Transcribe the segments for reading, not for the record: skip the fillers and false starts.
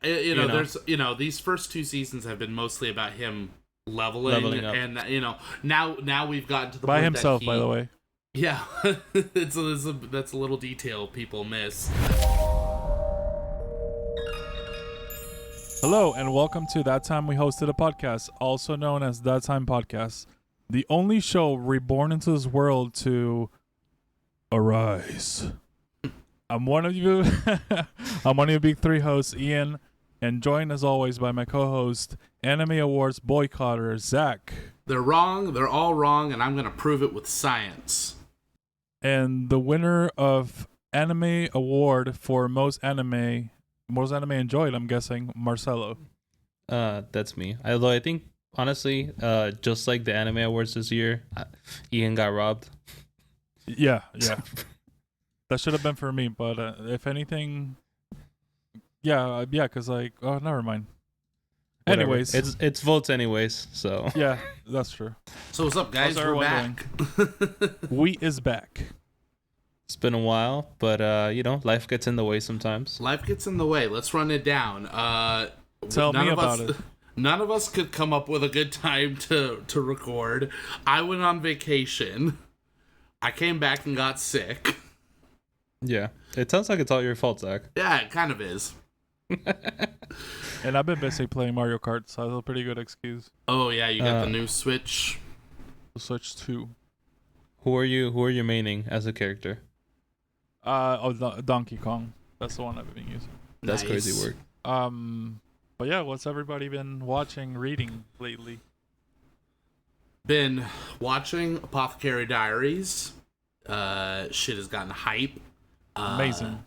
there's these first two seasons have been mostly about him leveling up, and now we've gotten to the by point himself, that by the way. Yeah, that's a little detail people miss. Hello, and welcome to That Time We Hosted a Podcast, also known as That Time Podcast, the only show reborn into this world to arise. I'm one of you. I'm one of your big three hosts, Ian, and joined as always by my co-host, Anime Awards boycotter, Zach. They're wrong. They're all wrong, and I'm going to prove it with science. And the winner of Anime Award for most anime enjoyed, I'm guessing, Marcelo. That's me. Although I think, honestly, just like the Anime Awards this year, Ian got robbed. Yeah. That should have been for me, but if anything, because never mind. Whatever. Anyways, it's votes anyways, so yeah, that's true. So what's up, guys? We're back. We is back. It's been a while, but life gets in the way sometimes. Life gets in the way. Let's run it down. Tell me about it. None of us could come up with a good time to record. I went on vacation. I came back and got sick. Yeah, it sounds like it's all your fault, Zach. Yeah, it kind of is. And I've been busy playing Mario Kart, so that's a pretty good excuse. Oh yeah, you got the new Switch. The Switch 2. Who are you maining as a character? Donkey Kong. That's the one I've been using. That's Nice. crazy work. But yeah, what's everybody been watching, reading lately? Been watching Apothecary Diaries. Shit has gotten hype. Amazing.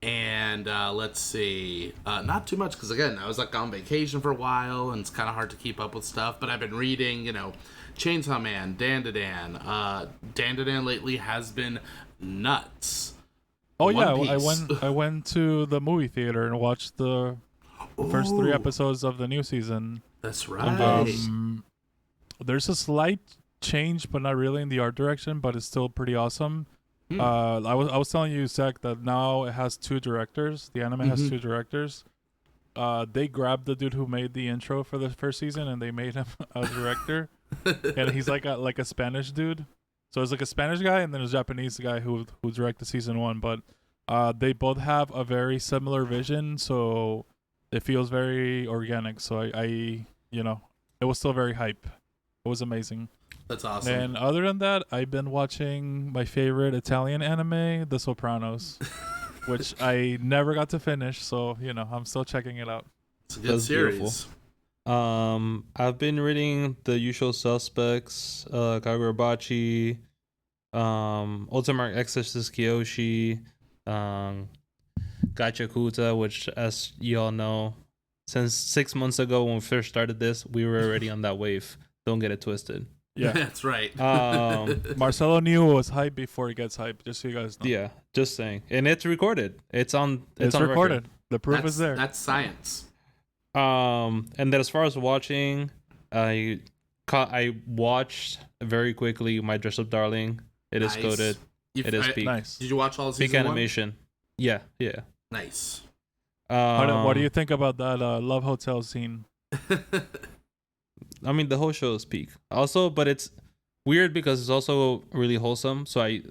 And let's see, not too much because again I was like on vacation for a while and it's kind of hard to keep up with stuff. But I've been reading, Chainsaw Man, Dan to Dan. Dan to Dan lately has been nuts. Oh yeah, One Piece. I went to the movie theater and watched the first 3 episodes of the new season. That's right. There's a slight change, but not really in the art direction, but it's still pretty awesome. I was telling you, Zach, that now it has 2 directors. The anime has 2 directors. They grabbed the dude who made the intro for the first season and they made him a director. And he's like a Spanish dude. So it's like a Spanish guy and then a Japanese guy who directed season 1. But they both have a very similar vision, so it feels very organic. So I it was still very hype. It was amazing. That's awesome. And other than that, I've been watching my favorite Italian anime, The Sopranos, which I never got to finish. So, I'm still checking it out. It's a good series. Beautiful. I've been reading The Usual Suspects, Kagurabachi, Ultimate Exorcist Kyoshi, Gachakuta, which, as you all know, since 6 months ago when we first started this, we were already on that wave. Don't get it twisted. Yeah, that's right. Marcelo knew it was hype before it gets hype, just so you guys know. Yeah, just saying. And it's recorded. It's on recorded. Record. The proof is there. That's science. And then as far as watching, I watched very quickly My Dress Up Darling. It is coded. It is peak. Nice. Did you watch all of Peak season 1? animation. Yeah. Nice. What do you think about that Love Hotel scene? I mean, the whole show is peak. Also, but it's weird because it's also really wholesome. So I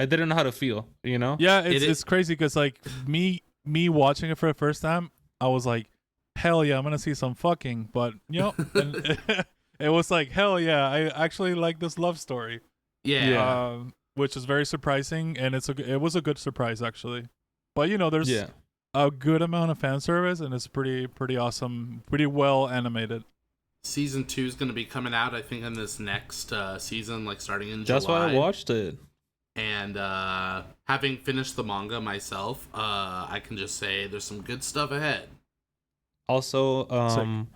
didn't know how to feel, Yeah, it's crazy because like me watching it for the first time, I was like, hell yeah, I'm gonna see some fucking. But and it was like, hell yeah, I actually like this love story. Yeah. Which is very surprising, and it was a good surprise actually. But there's a good amount of fan service, and it's pretty awesome, pretty well animated. Season 2 is going to be coming out, I think, in this next season, like starting in July. That's why I watched it. And having finished the manga myself, I can just say there's some good stuff ahead. Also,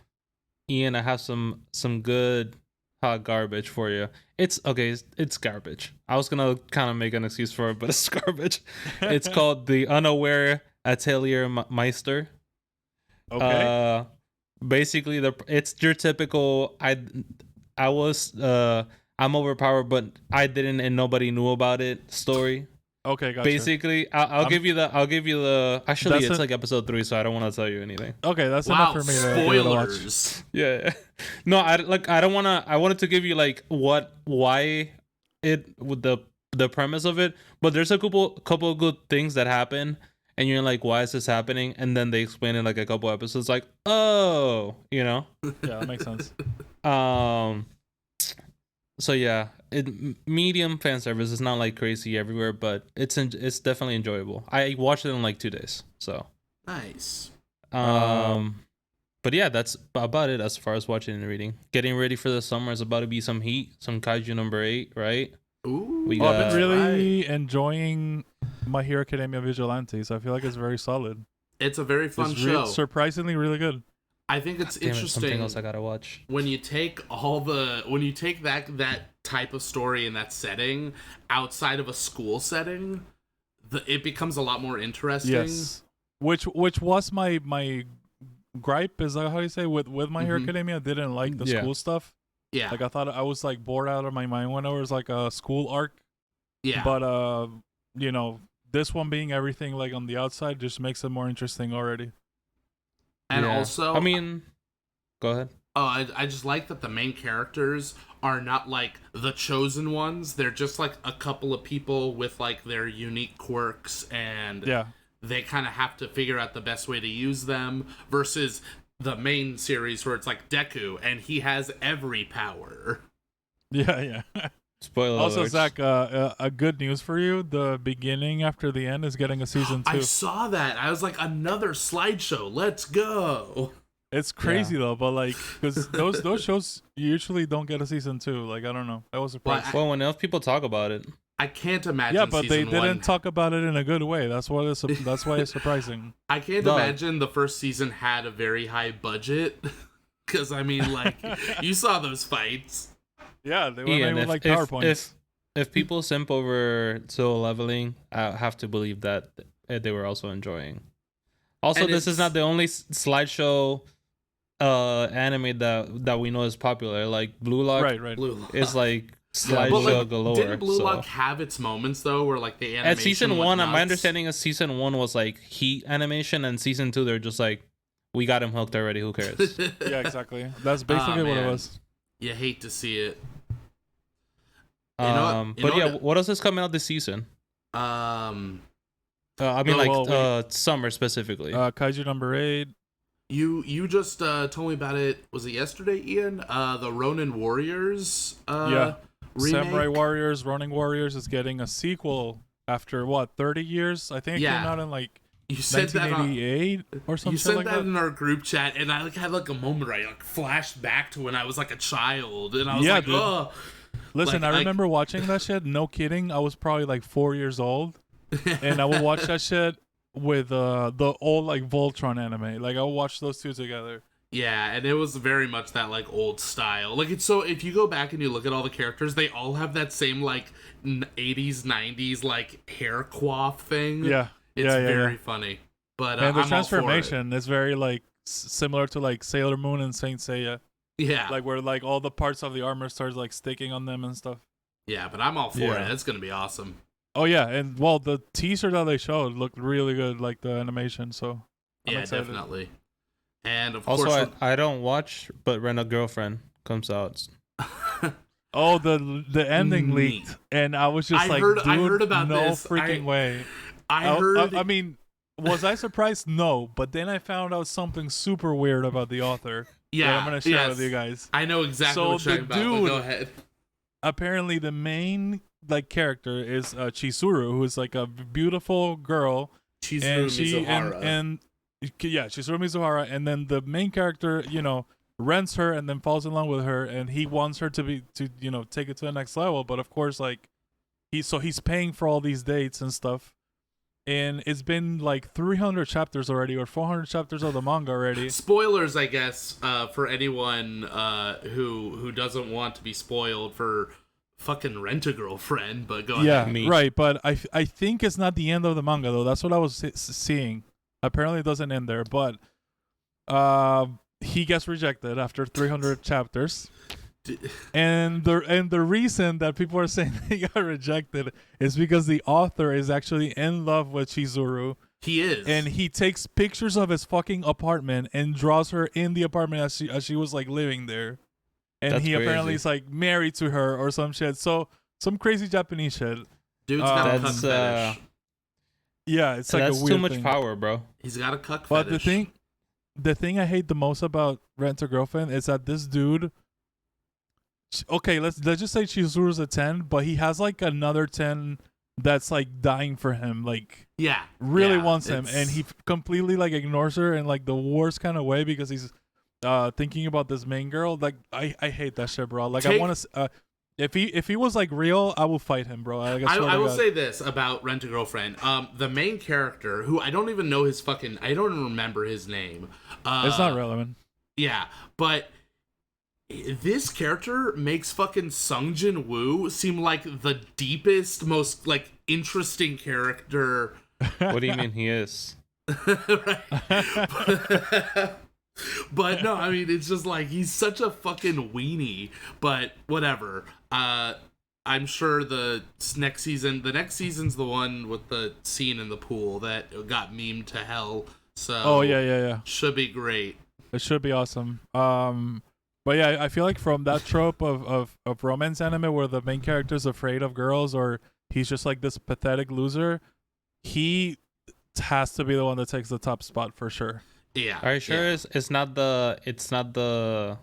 Ian, I have some good hot garbage for you. It's garbage. I was gonna kind of make an excuse for it, but it's garbage. It's called The Unaware Atelier Meister. Okay. Basically, it's your typical I'm overpowered, but I didn't and nobody knew about it story. Okay, gotcha. Basically, I'll give you the. Actually, That's it's a- like episode 3, so I don't want to tell you anything. Okay, that's Wow, enough for me to give it a watch. spoilers. Yeah. No, I don't want to. I wanted to give you like why it with the premise of it, but there's a couple of good things that happen, and you're like, why is this happening? And then they explain in like a couple episodes, like, oh, Yeah, that makes sense. So yeah, medium fan service is not like crazy everywhere, but it's definitely enjoyable. I watched it in like 2 days, so Nice. but yeah, that's about it as far as watching and reading. Getting ready for the summer is about to be some heat, some Kaiju number 8, right? Ooh. We I've got- been really enjoying My Hero Academia Vigilantes. I feel like it's very solid. It's a very fun It's show. surprisingly really good. I think it's Damn it, interesting. something else I gotta watch. When you take that type of story and that setting outside of a school setting, it becomes a lot more interesting. Yes, which was my gripe, is that how you say, with My Hero Mhm. Academia? I didn't like the Yeah. school stuff. Yeah. Like I thought I was like bored out of my mind when it was like a school arc. Yeah. But you know, this one being everything like on the outside just makes it more interesting already. and Yeah. also, I mean, go ahead. I just like that the main characters are not like the chosen ones. They're just like a couple of people with like their unique quirks, and Yeah. they kind of have to figure out the best way to use them versus the main series where it's like Deku and he has every power. Yeah. Spoiler Also, alerts. Zach, a good news for you: the beginning after the end is getting a season 2. I saw that. I was like, another slideshow. Let's go. It's crazy though, but like, because those shows usually don't get a season 2. Like, I don't know. I was surprised. Well, when enough people talk about it, I can't imagine. Yeah, but they season didn't one. talk about it in a good way. That's why it's surprising. I can't No. imagine the first season had a very high budget. Because I mean, like, you saw those fights. Yeah, they were Ian, made with if, like if, PowerPoints. if people simp over Solo Leveling, I have to believe that they were also enjoying. Also, And this is it's- not the only slideshow anime that we know is popular. Like Blue Lock Right. Blue Lock. is like slideshow But, like, galore. didn't Blue so. Lock have its moments though, where like the animation At season went 1, my nuts? understanding is season 1 was like heat animation, and season 2 they're just like, we got him hooked already. Who cares? Yeah, exactly. That's basically what it man. was. You hate to see it. You know But what- yeah, what else is coming out this season? Um, I mean, Oh, well, summer specifically. Kaiju number 8. you just told me about it. Was it yesterday, Ian? The Ronin Warriors. Yeah. Remake? Samurai Warriors, Ronin Warriors is getting a sequel after what, 30 years? I think it Yeah. came out in like You said that on, 1988 or you something said like that that. in our group chat, and I like had like a moment where I like flashed back to when I was like a child, and I was Yeah, like, dude. oh. Listen, like, I remember watching that shit. No kidding. I was probably like 4 years old, and I would watch that shit with the old like Voltron anime. Like I would watch those two together. Yeah, and it was very much that like old style. Like it's so if you go back and you look at all the characters, they all have that same like 80s, 90s like hair coif thing. Yeah, It's yeah. very funny. But And the I'm all for it. transformation is very like similar to like Sailor Moon and Saint Seiya, Yeah. like where like all the parts of the armor starts like sticking on them and stuff. Yeah, but I'm all for Yeah. it. It's going to be awesome. Oh yeah, and well, the teaser that they showed looked really good, like the animation. So I'm Yeah, excited. definitely. And of also, course I don't watch, but Rent a Girlfriend comes out. Oh, the ending Neat. leaked, and I was just I like, heard- dude, I heard about no this. freaking way. I heard I mean, was I surprised? No, but then I found out something super weird about the author. yeah, that I'm gonna share yes. with you guys. I know exactly So what you're the talking about, but go dude- ahead. Apparently, the main like character is Chizuru, who is like a beautiful girl, Chizuru and Mizuhara. and yeah, Chizuru Mizuhara, and then the main character, rents her and then falls in love with her, and he wants her to take it to the next level. But of course, like he's paying for all these dates and stuff, and it's been like 300 chapters already, or 400 chapters of the manga already. Spoilers, I guess, for anyone who doesn't want to be spoiled for fucking Rent-A-Girlfriend, but go Yeah, ahead. Me. right. But I think it's not the end of the manga though. That's what I was seeing. Apparently, it doesn't end there, but he gets rejected after 300 chapters, And the reason that people are saying they got rejected is because the author is actually in love with Chizuru. He is, and he takes pictures of his fucking apartment and draws her in the apartment as she was like living there. And That's he apparently crazy. is like married to her or some shit. So some crazy Japanese shit. dude's got a That's, cuck fetish. Yeah, it's like That's a weird too much thing. power, bro. He's got a cuck But fetish. the thing I hate the most about Rent a Girlfriend is that this dude. Okay, let's just say Chizuru's a 10, but he has like another 10 that's like dying for him, like Yeah, really yeah, wants him, it's- and he completely like ignores her in like the worst kind of way because he's thinking about this main girl. Like I hate that shit, bro. Like I want to. If he was like real, I will fight him, bro. Like, I will say this about Rent a Girlfriend. The main character, who I don't even know I don't even remember his name. It's not relevant. Yeah, but this character makes fucking Sung Jin Woo seem like the deepest, most like interesting character. What do you mean he is? Right? But no, I mean, it's just like he's such a fucking weenie. But whatever. I'm sure the next season's the one with the scene in the pool that got memed to hell. So Oh yeah. should be great. It should be awesome. But yeah, I feel like from that trope of romance anime where the main character is afraid of girls or he's just like this pathetic loser, he has to be the one that takes the top spot for sure. Yeah. Are you sure yeah. it's not the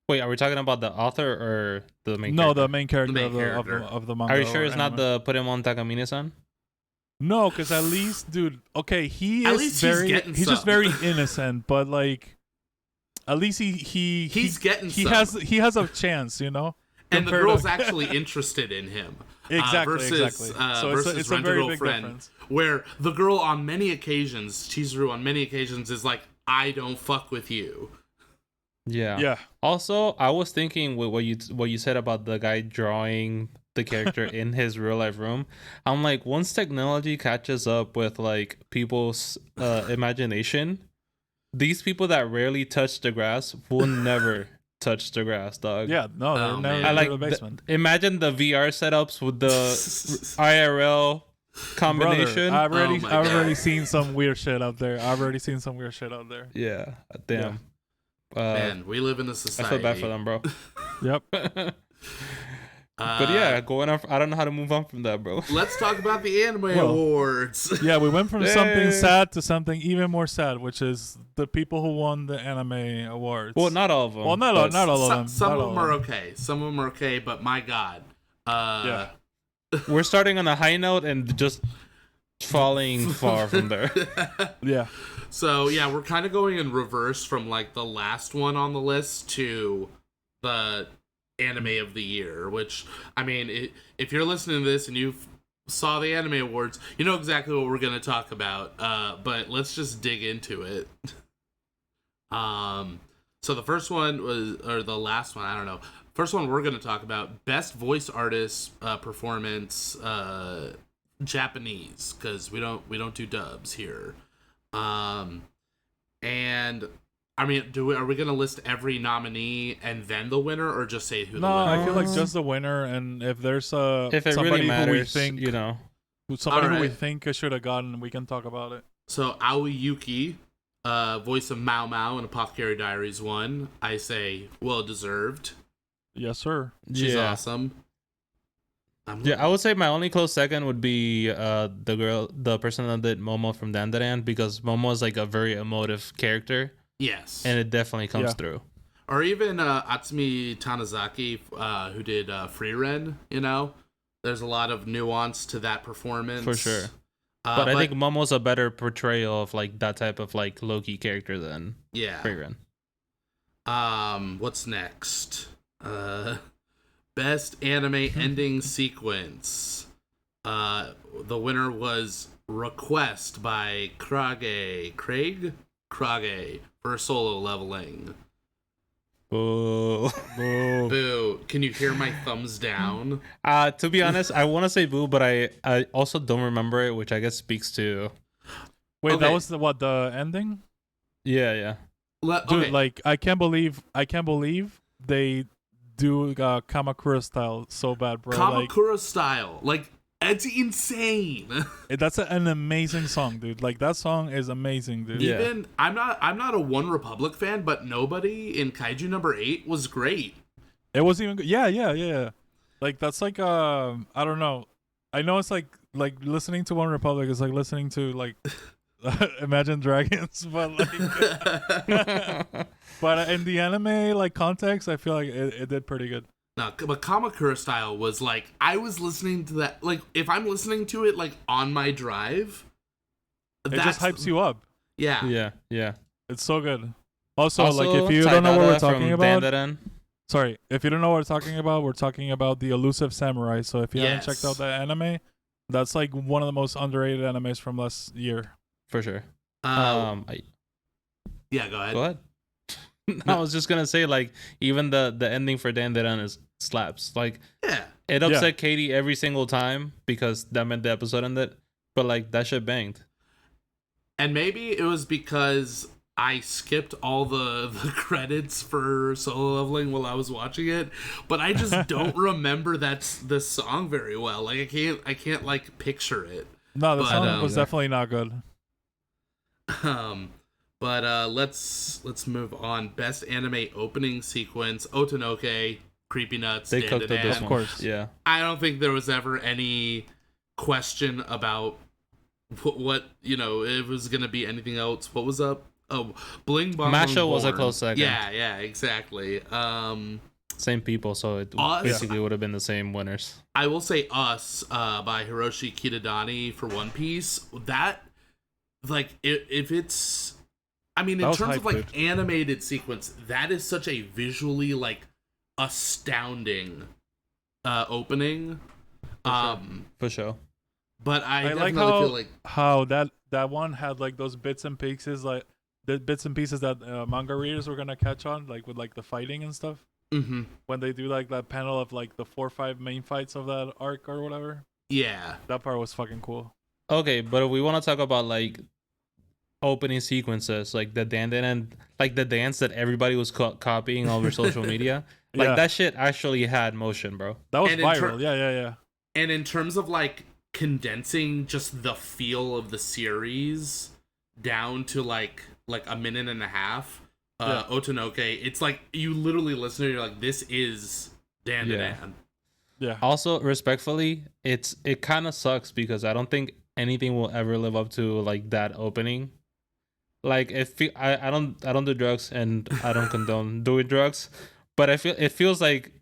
Wait, are we talking about the author or the main character? The main character, main of, the, character. Of the manga. Are you sure or it's not anime. the Puremon Takamine-san? No, because at least, dude. Okay, he At is least very. he's Just some. very innocent, but like, at least he's getting he some. he has a chance, you know. And the compared girl's to- actually interested in him. Exactly. Versus So it's a Rent a very big Girlfriend, difference. where the girl on many occasions, Chizuru on many occasions, is like, I don't fuck with you. Yeah. Yeah. Also, I was thinking with what you said about the guy drawing the character in his real life room. I'm like, once technology catches up with like people's imagination, these people that rarely touch the grass will never touch the grass, dog. Yeah. No, they're Oh, never man. I in like the basement. imagine the VR setups with the IRL combination. Brother, Oh my I've God. already seen some weird shit out there. Yeah, damn. Man, we live in a I society. feel bad for them, bro. Yep. But yeah, going on. I don't know how to move on from that, bro. Let's talk about the anime awards. Yeah, we went from something Yay. sad to something even more sad, which is the people who won the anime awards. Well, not all of them. Well, not all of them. Some Not of all them are okay. Some of them are okay, but my God. Yeah. We're starting on a high note and just falling far from there. Yeah. So yeah, we're kind of going in reverse from like the last one on the list to the anime of the year. Which I mean, if you're listening to this and you saw the anime awards, you know exactly what we're gonna talk about. But let's just dig into it. So the first one was, or the last one, I don't know. First one we're gonna talk about, best voice artist performance, Japanese, because we don't do dubs here. And I mean, are we gonna list every nominee and then the winner, or just say who the No, winner? I feel like is? just the winner, and if there's If it somebody really who we matters, think you know. somebody who we Alright. think should have gotten, we can talk about it. So Aoi Yuki, voice of Mao Mao in Apothecary Diaries 1, I say well deserved. Yes, sir. She's Yeah. awesome. Yeah, I would say my only close second would be the person that did Momo from Dandadan, because Momo is like a very emotive character, Yes. and it definitely comes Yeah. through. Or even Atsumi Tanizaki, who did Free Ren, you know? There's a lot of nuance to that performance. For sure. But I think Momo's a better portrayal of like that type of like Loki character than yeah. Frieren. What's next? Best anime ending sequence. The winner was Request by Craig for solo leveling. Boo. Boo. Boo. Can you hear my thumbs down? To be honest, I want to say boo, but I also don't remember it, which I guess speaks to. Wait, Okay. that was the ending? Yeah. Dude, Okay. like I can't believe they do Kamakura style so bad, bro. Kamakura style, like it's insane. That's an amazing song, dude. Like that song is amazing, dude. Yeah. Even I'm not a One Republic fan, but Nobody in Kaiju number 8 was great. It was even good. Yeah. Like that's like I don't know. I know it's like listening to One Republic is like listening to like Imagine Dragons, but like but in the anime like context, I feel like it did pretty good. No, but Kamakura style was like I was listening to that. Like if I'm listening to it like on my drive, It just hypes you up. Yeah. Yeah. It's so good. Also, like if you don't know what we're talking about, sorry, if you don't know what we're talking about, we're talking about the Elusive Samurai. So if you haven't checked out that anime, that's like one of the most underrated animes from last year. For sure. Yeah, go ahead. Go ahead. I was just gonna say, like, even the ending for Dan Dan is slaps. Like, it upset Katie every single time because that meant the episode ended. But like that shit banged. And maybe it was because I skipped all the credits for Solo Leveling while I was watching it, but I just don't remember the song very well. Like I can't like picture it. No, the song was definitely not good. But let's move on. Best anime opening sequence: Otonoke, Creepy Nuts, They cooked up this Of one. course. Yeah. I don't think there was ever any question about what it was gonna be anything else. What was up? Oh, Bling Bong. Masha was a close second. Yeah, exactly. Same people, so it basically would have been the same winners. I will say Us by Hiroshi Kitadani for One Piece. That, like, if it's, I mean, in terms of like animated sequence, that is such a visually like astounding opening. For sure. But I like definitely feel like how that one had like those bits and pieces, like the bits and pieces that manga readers were gonna catch on, like with like the fighting and stuff. Mm-hmm. When they do like that panel of like the 4 or 5 main fights of that arc or whatever. Yeah, that part was fucking cool. Okay, but if we want to talk about like opening sequences, like the Dan and like the dance that everybody was copying over social media, like that shit actually had motion, bro. That was viral. Yeah. And in terms of like condensing just the feel of the series down to like a minute and a half, Otonoke, it's like you literally listen to it, you're like, this is Dan to Dan. Yeah. Also, respectfully, it kind of sucks because I don't think anything will ever live up to like that opening. Like I don't do drugs and I don't condone doing drugs, but it feels like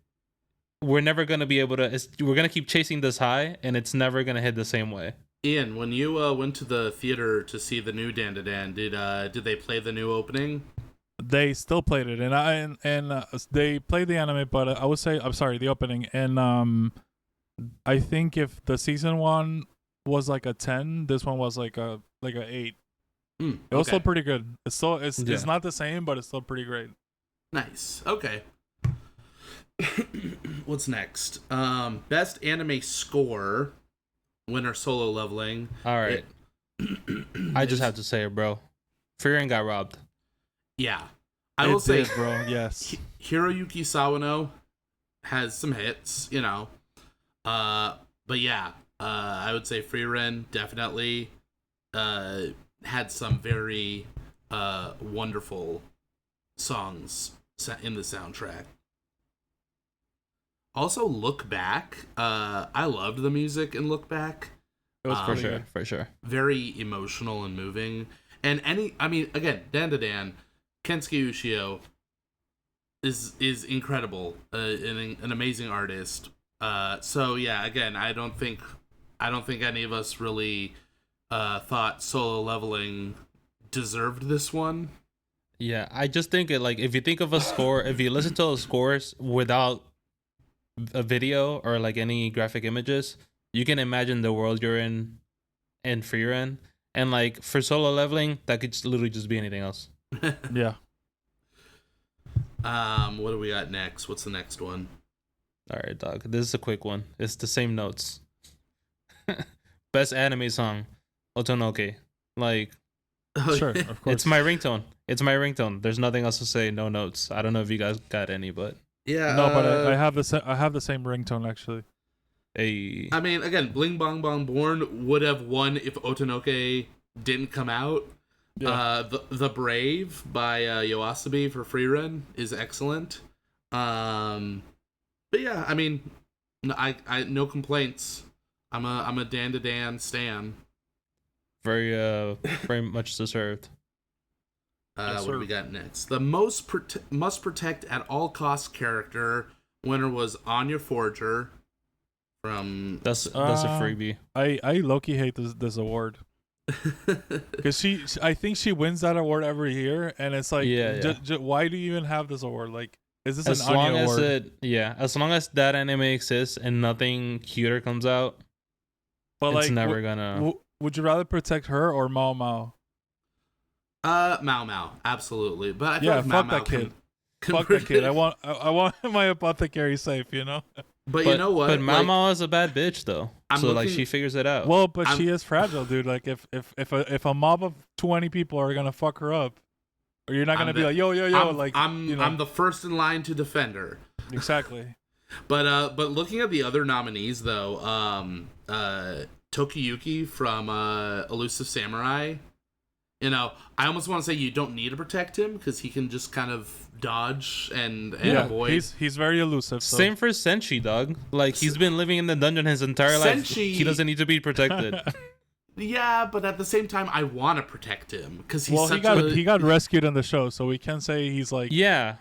we're never gonna be able to. We're gonna keep chasing this high, and it's never gonna hit the same way. Ian, when you went to the theater to see the new Dan to Dan, did they play the new opening? They still played it, and they played the anime, but I would say the opening, and I think if the season 1 was like a 10, this one was like a 8. It was still pretty good. It's not the same, but it's still pretty great. Nice. Okay. What's next? Best anime score. Winner Solo Leveling. All right. I just have to say it, bro. Frieren got robbed. Yeah. I will say, bro, yes. Hiroyuki Sawano has some hits, but yeah, I would say Frieren definitely had some very wonderful songs in the soundtrack. Also, Look Back. I loved the music in Look Back. It was for sure. Very emotional and moving. And again, Dan to Dan, Kensuke Ushio is incredible, an amazing artist. So yeah, again, I don't think any of us really thought Solo Leveling deserved this one. Yeah, I just think it like if you think of a score, if you listen to the scores without a video or like any graphic images, you can imagine the world you're in Frieren, and like for Solo Leveling, that could literally just be anything else. Yeah. What do we got next? What's the next one? All right, dog. This is a quick one. It's the same notes. Best anime song, Otonoke. Like, sure, of course. It's my ringtone. There's nothing else to say. No notes. I don't know if you guys got any, but Yeah. No, but I have I have the same ringtone actually. A I mean, again, Bling Bong Bong Born would have won if Otonoke didn't come out. Yeah. The Brave by Yoasobi for Freerun is excellent. But yeah, I mean, I no complaints. I'm a Dan to Dan stan. very much deserved. Yes, What do sir. we got next? The must protect at all costs character winner was Anya Forger from. That's a freebie. I low-key hate this award because I think she wins that award every year, and it's like, Yeah. why do you even have this award? Like, is this As an long Anya as award? as long as that anime exists and nothing cuter comes out, But it's like, never gonna. would you rather protect her or Mao Mao? Mao Mao, absolutely. But I feel Yeah, like Mao fuck Mao that kid. can Fuck that kid. I want my apothecary safe, you know. But you know what? But Like, Mama is a bad bitch though, I'm so like looking- she figures it out. Well, but I'm- she is fragile, dude. Like if a mob of 20 people are gonna fuck her up, or you're not gonna I'm be the- like yo, I'm you know. I'm the first in line to defend her. Exactly. But looking at the other nominees though, Tokiyuki from Elusive Samurai, you know, I almost want to say you don't need to protect him because he can just kind of dodge and Yeah, avoid. he's very elusive. So. Same for Senshi, dog. Like he's been living in the dungeon his entire life. Senshi- He doesn't need to be protected. Yeah, but at the same time, I want to protect him because he's Well, such he got rescued in the show, so we can say he's like Yeah,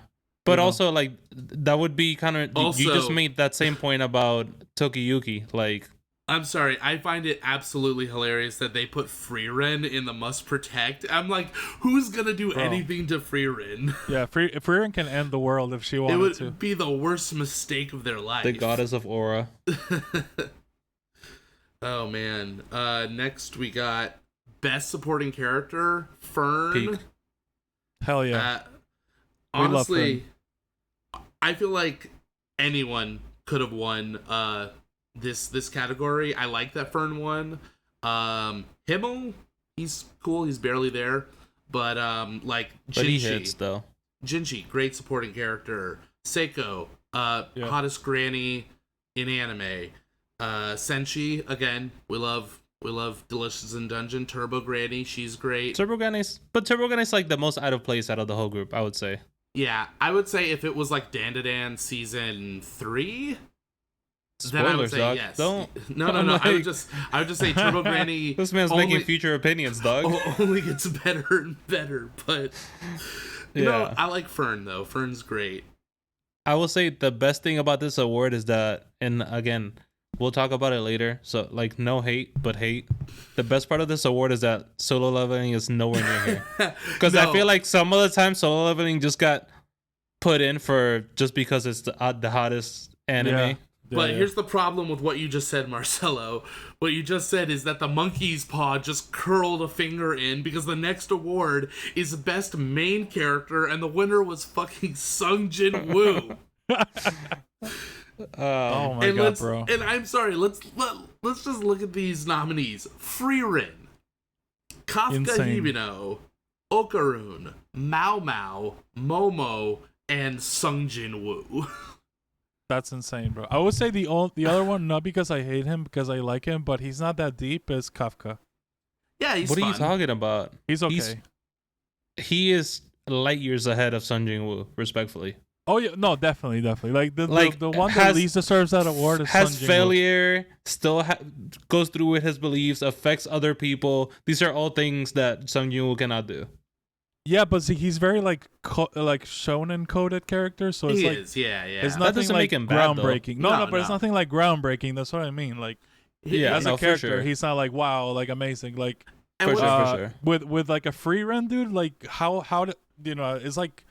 but You know. also like that would be kind of. You just Also- made that same point about Tokiyuki. Like I'm sorry, I find it absolutely hilarious that they put Freeren in the must protect. I'm like, who's gonna do Bro. anything to Freeren? yeah, Freerin can end the world if she It wanted would to. be the worst mistake of their life. the goddess of Aura. Oh man. Next we got best supporting character, Fern. Peak. Hell yeah. We love Honestly, I feel like anyone could have won this category. I like that Fern won. Himmel, he's cool. He's barely there, but like But he Jinshi, hits though. Jinshi, great supporting character. Seiko, Yeah. hottest granny in anime. Senshi, again, we love Delicious in Dungeon. Turbo Granny, she's great. Turbo Gunny's like the most out of place out of the whole group, I would say. Yeah, I would say if it was like Dandadan season 3, then I would Spoilers, say dog. yes. Don't. No. I'm I would like- just say Turbo Granny. This man's only- making future opinions, dog. only gets better and better. But you know, Yeah. I like Fern though. Fern's great. I will say the best thing about this award is that, and again, we'll talk about it later. So, like, no hate, but hate. The best part of this award is that solo leveling is nowhere near here. Because I No. feel like some of the time solo leveling just got put in for just because it's the hottest anime. Yeah. But yeah. here's the problem with what you just said, Marcelo. What you just said is that the monkey's paw just curled a finger in because the next award is best main character, and the winner was fucking Sung Jin Woo. Oh my and god, bro. And I'm sorry, let's just look at these nominees: Freerin, Kafka Insane. Hibino, Okarun, Mao Mao, Momo, and Sung Jin Woo. That's insane, bro. I would say the other one, not because I hate him, because I like him, but he's not that deep, is Kafka. Yeah, he's What are you fun. talking about? He's okay. He is light years ahead of Sun Jin Woo, respectfully. Oh yeah, no, definitely. Like the one that has- least deserves that award is Has Sun Jin-woo. failure, still goes through with his beliefs, affects other people. These are all things that Sung Jin Woo cannot do. Yeah, but see, he's very like shonen coded character, so it's He like is, yeah. it's nothing doesn't like make him bad, though. groundbreaking. No, But it's no. nothing like groundbreaking. That's what I mean. Like Yeah, as no, a for character, sure. he's not like wow, like amazing. Like And For what- sure, for sure. with like a free run, dude. Like how did you know? It's like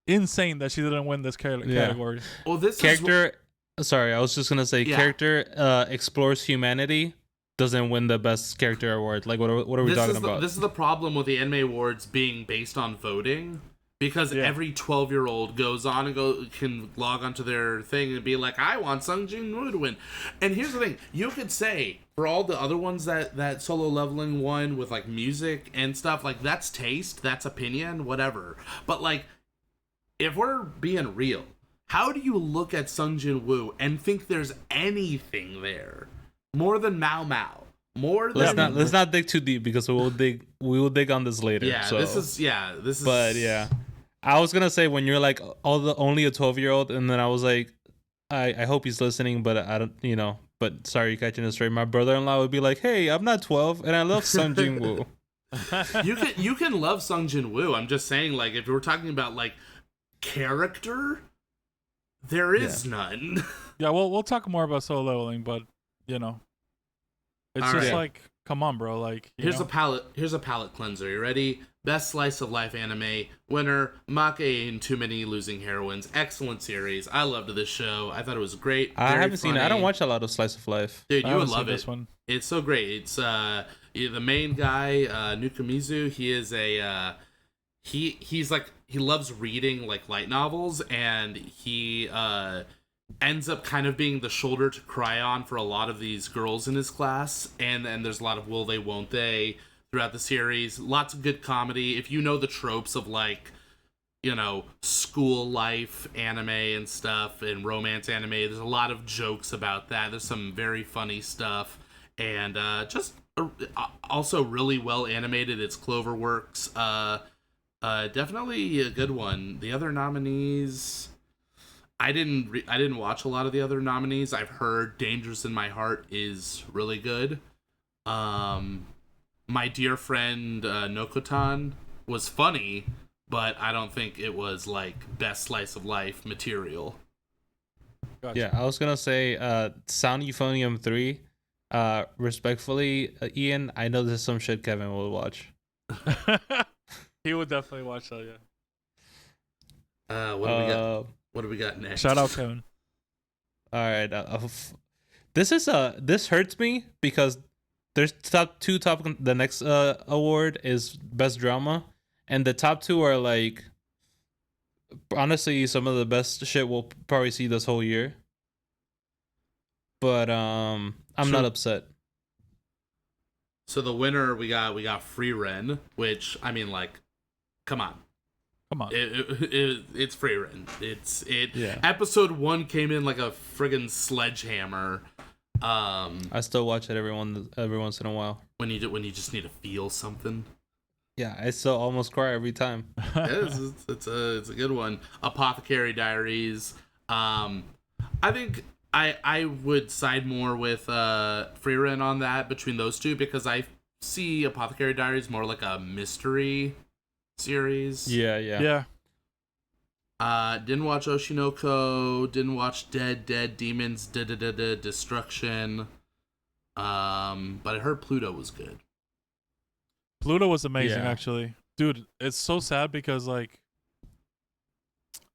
insane that she didn't win this category. Well, this is Character. Sorry, I was just gonna say, Yeah. character explores humanity, doesn't win the best character award. Like, what are we this talking is about? this is the problem with the anime awards being based on voting, because Yeah. every 12-year-old goes on and can log onto their thing and be like, I want Sung Jin Woo to win. And here's the thing: you could say for all the other ones that solo leveling won with like music and stuff, like that's taste, that's opinion, whatever. But like, if we're being real, How do you look at Sung Jin Woo and think there's anything there more than Mao Mao? More than Let's not dig too deep because we will dig on this later. Yeah, so. this is. But yeah, I was gonna say when you're like only a 12-year-old, and then I was like, I hope he's listening, but I don't, But sorry, you're catching this straight. My brother-in-law would be like, "Hey, I'm not 12, and I love Sung Jin Woo." You can love Sung Jin Woo. I'm just saying, like, if we're talking about like character, there is none. Yeah, we'll talk more about Solo Leveling, but it's All just right. like, come on, bro. Like, Here's a palate cleanser. You ready? Best slice of life anime winner, Make and Too Many Losing Heroines. Excellent series. I loved this show. I thought it was great. I Very haven't seen it. I don't watch a lot of slice of life. Dude, I you would haven't seen love this it. one. It's so great. It's the main guy, Nukamizu. He is he's like, he loves reading like light novels, and he ends up kind of being the shoulder to cry on for a lot of these girls in his class, and then there's a lot of will they won't they throughout the series. Lots of good comedy. If you know the tropes of like, school life anime and stuff, and romance anime, there's a lot of jokes about that. There's some very funny stuff, and just also really well animated. It's Cloverworks. Definitely a good one. The other nominees, I didn't watch a lot of the other nominees. I've heard Dangerous in My Heart is really good. My Dear Friend Nokotan was funny, but I don't think it was like best slice of life material. Gotcha. Yeah, I was gonna say Sound Euphonium 3. Respectfully, Ian, I know this is some shit Kevin will watch. He would definitely watch that. Yeah. What do we got? What do we got next? Shout out Kevin. All right. This hurts me because there's the next award is best drama, and the top two are like honestly some of the best shit we'll probably see this whole year. But I'm not upset. So the winner, we got Free Ren, which, I mean, like, come on. It's Free Ren. Yeah. Episode 1 came in like a friggin' sledgehammer. I still watch it every once in a while. When you just need to feel something. Yeah, I still almost cry every time. It's a good one. Apothecary Diaries. I think I would side more with Free Ren on that between those two, because I see Apothecary Diaries more like a mystery series. Yeah. Didn't watch Oshinoko. Didn't watch Dead Demons Destruction. But I heard Pluto was good. Pluto was amazing, Yeah. actually. Dude, it's so sad because, like,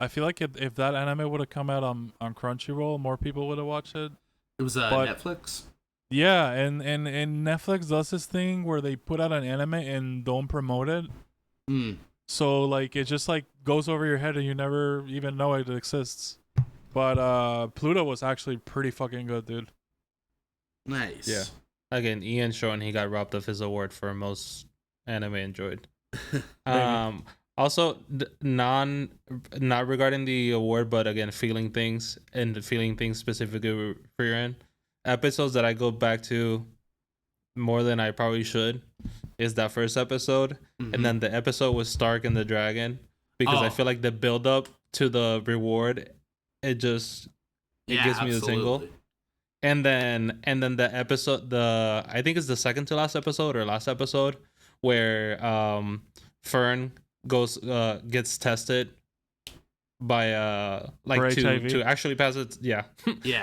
I feel like if that anime would have come out on Crunchyroll, more people would have watched it. It was But- Netflix. Yeah, and Netflix does this thing where they put out an anime and don't promote it. So, like, it just, like, goes over your head and you never even know it exists. But Pluto was actually pretty fucking good, dude. Nice. Yeah. Again, Ian showing he got robbed of his award for most anime enjoyed. Also, not regarding the award, but again, feeling things specifically for your end. Episodes that I go back to more than I probably should is that first episode, and then the episode with Stark and the dragon, because I feel like the build up to the reward, it gives me the tingle. And then the episode, I think it's the second to last episode or last episode, where Fern gets tested by like to actually pass it. Yeah.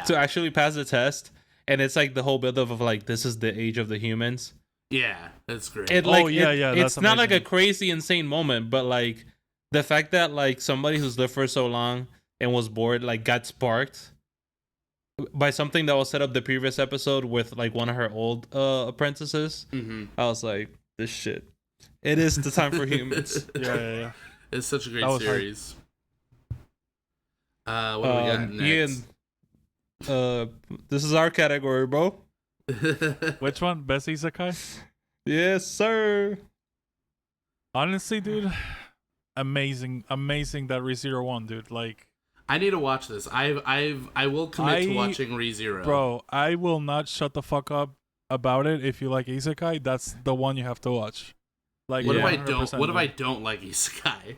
To actually pass the test, and it's like the whole build up of like, this is the age of the humans. Yeah, that's great. That's It's not like a amazing. crazy insane moment, but like the fact that like somebody who's lived for so long and was bored like got sparked by something that was set up the previous episode with like one of her old apprentices. I was like, this shit. It is the time for humans. Yeah. It's such a great That was series. What do we got next? Ian, this is our category, bro. Which one? Best Isekai? Yes, sir. Honestly, dude, amazing that ReZero won, dude. Like, I need to watch this. I will commit to watching ReZero. Bro, I will not shut the fuck up about it. If you like isekai, that's the one you have to watch. Like, what if I 100% don't? What if do. I don't like isekai?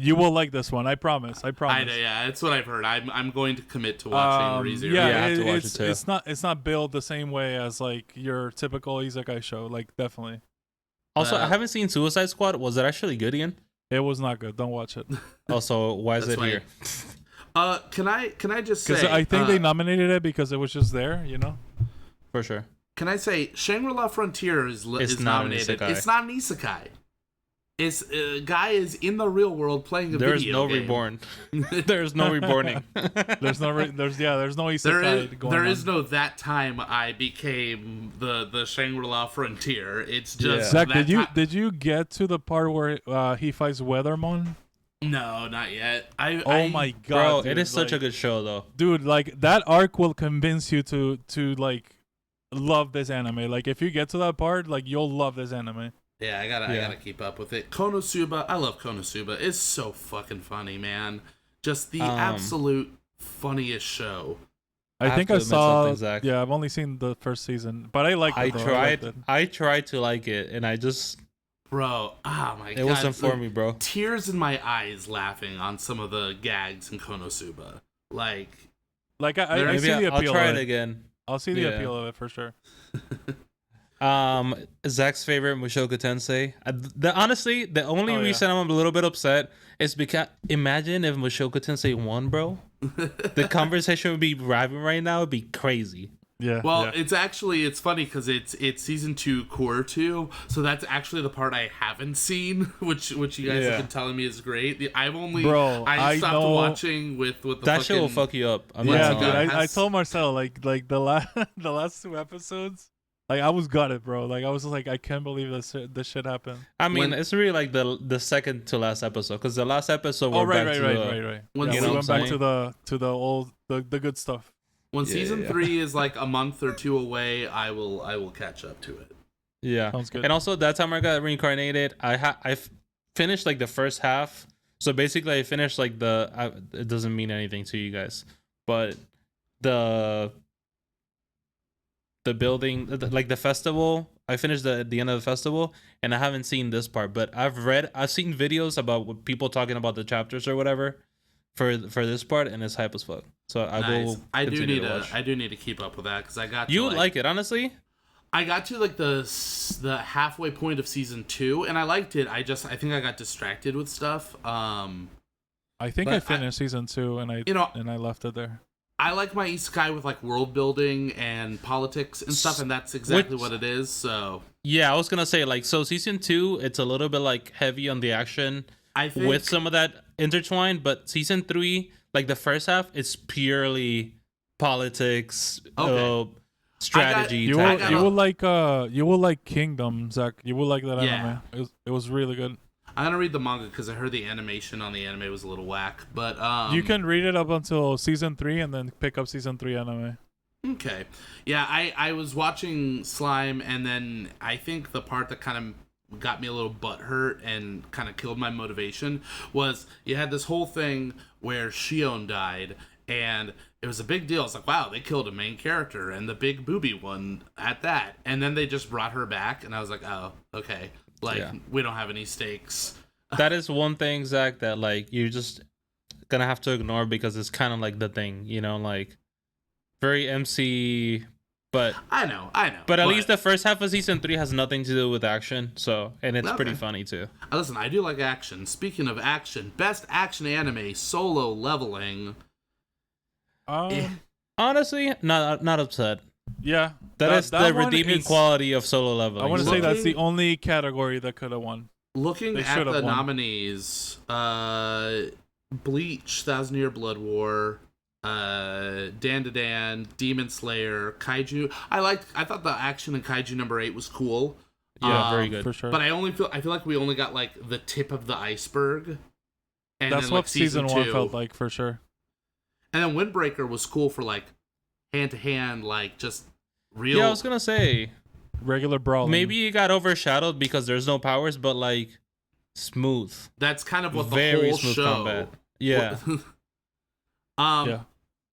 You will like this one. I promise. I promise. Yeah, that's what I've heard. I'm going to commit to watching ReZero. Yeah, I have to watch it too. It's not built the same way as like your typical isekai show. Like, definitely. Also, I haven't seen Suicide Squad. Was it actually good, Ian? It was not good. Don't watch it. Also, why is That's it why- here? Can I just say? Because I think they nominated it because it was just there. You know. For sure. Can I say Shangri-La Frontier is Not an nominated? isekai. It's not an isekai. It's guy is in the real world playing a There's video no game. reborn. There's no reborning. There's no isekai going There on. is no that time I became the Shangri-La Frontier. It's just Zach, that did you get to the part where he fights Weathermon? No, not yet. Oh my god, Bro, dude, it is such a like- good show though. dude. Like, that arc will convince you to like love this anime. Like, if you get to that part, like, you'll love this anime. Yeah, I gotta keep up with it. Konosuba, I love Konosuba. It's so fucking funny, man. Just the absolute funniest show. I have think to I admit saw. something, Zach. Yeah, I've only seen the first season, but I liked it. Though. I tried to like it, and I just Bro, oh my god. it wasn't for me, bro. Tears in my eyes laughing on some of the gags in Konosuba. Like, I Maybe see the appeal. I'll try of it it again. I'll see the Yeah. appeal of it for sure. Zach's favorite Mushoku Tensei. Honestly, the only Oh, yeah. reason I'm a little bit upset is because imagine if Mushoku Tensei won, bro. The conversation would be having right now would be crazy. Yeah. well, yeah. it's funny because it's season 2, core 2, so that's actually the part I haven't seen, which you guys Yeah. have been telling me is great. I've only Bro, I stopped know- watching with the That shit will fucking- fuck you up. I'm Yeah, not Yeah, gonna dude. lie. God. I told Marcel like the last 2 episodes, like, I was gutted, bro. Like, I was just like, I can't believe this shit happened. I mean, when- it's really like the second to last episode because the last episode Oh, we're right. back to the, Right. When- Yeah, you we know went what I'm back to the old the good stuff. When Yeah, season yeah. 3 is like a month or 2 away, I will catch up to it. Yeah. Sounds good. And also that time I got reincarnated, I finished like the first half. So basically I finished like it doesn't mean anything to you guys, but the building, like the festival, I finished the end of the festival, and I haven't seen this part, but I've seen videos about what people talking about the chapters or whatever for this part, and it's hype as fuck. So I will. I do continue need to to watch. I do need to keep up with that because I got You to, like it, honestly? I got to like the halfway point of season 2 and I liked it. I think I got distracted with stuff. I think but I finished season 2 and I left it there. I like my isekai with like world building and politics and stuff, and that's exactly what it is. So Yeah, I was gonna say like so. Season 2, it's a little bit like heavy on the action I think with some of that intertwined, but season 3, like the first half, it's purely politics, Okay. strategy. You type will, I thing. you will like Kingdom, Zach. You will like that Yeah. anime. It was really good. I'm gonna read the manga because I heard the animation on the anime was a little whack. But You can read it up until season 3 and then pick up season 3 anime. Okay. Yeah, I was watching Slime, and then I think the part that kind of got me a little butthurt and kind of killed my motivation was you had this whole thing where Shion died, and it was a big deal. It's like, wow, they killed a main character, and the big booby one at that. And then they just brought her back, and I was like, oh, okay. Like, Yeah. we don't have any stakes. That is one thing, Zach, that like you're just gonna have to ignore because it's kind of like the thing, you know, like very MC, but I know. but at least the first half of season 3 has nothing to do with action, so and it's pretty Okay. funny too. Listen, I do like action. Speaking of action, best action anime, Solo Leveling. Eh. Honestly, not upset. Yeah. That's that the one redeeming is- quality of Solo Leveling. I want to say Looking- that's the only category that could have won. Looking They at should've the won. nominees, Bleach, Thousand Year Blood War, Dan to Dan, Demon Slayer, Kaiju. I thought the action in Kaiju number 8 was cool. Yeah, very good. For sure. But I feel like we only got like the tip of the iceberg. And That's then, what like, season 1 2. felt like, for sure. And then Windbreaker was cool for like hand to hand, like just real. Yeah, I was gonna say Regular brawling. maybe it got overshadowed because there's no powers, but like smooth, That's kind of what the very whole smooth show. combat. Yeah, Yeah.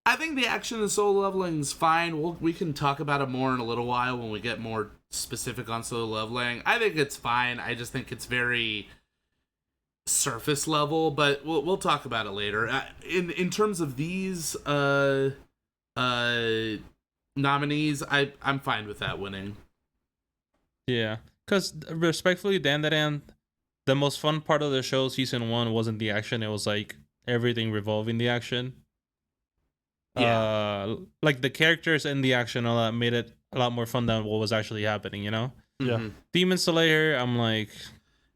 I think the action in Solo Leveling is fine. We can talk about it more in a little while when we get more specific on Solo Leveling. I think it's fine. I just think it's very surface level, but we'll talk about it later. In terms of these nominees, I'm fine with that winning. Yeah, because respectfully, Dan, the most fun part of the show, season 1, wasn't the action. It was like everything revolving the action. Yeah. Like the characters and the action, all that made it a lot more fun than what was actually happening. You know. Yeah. Demon Slayer, I'm like.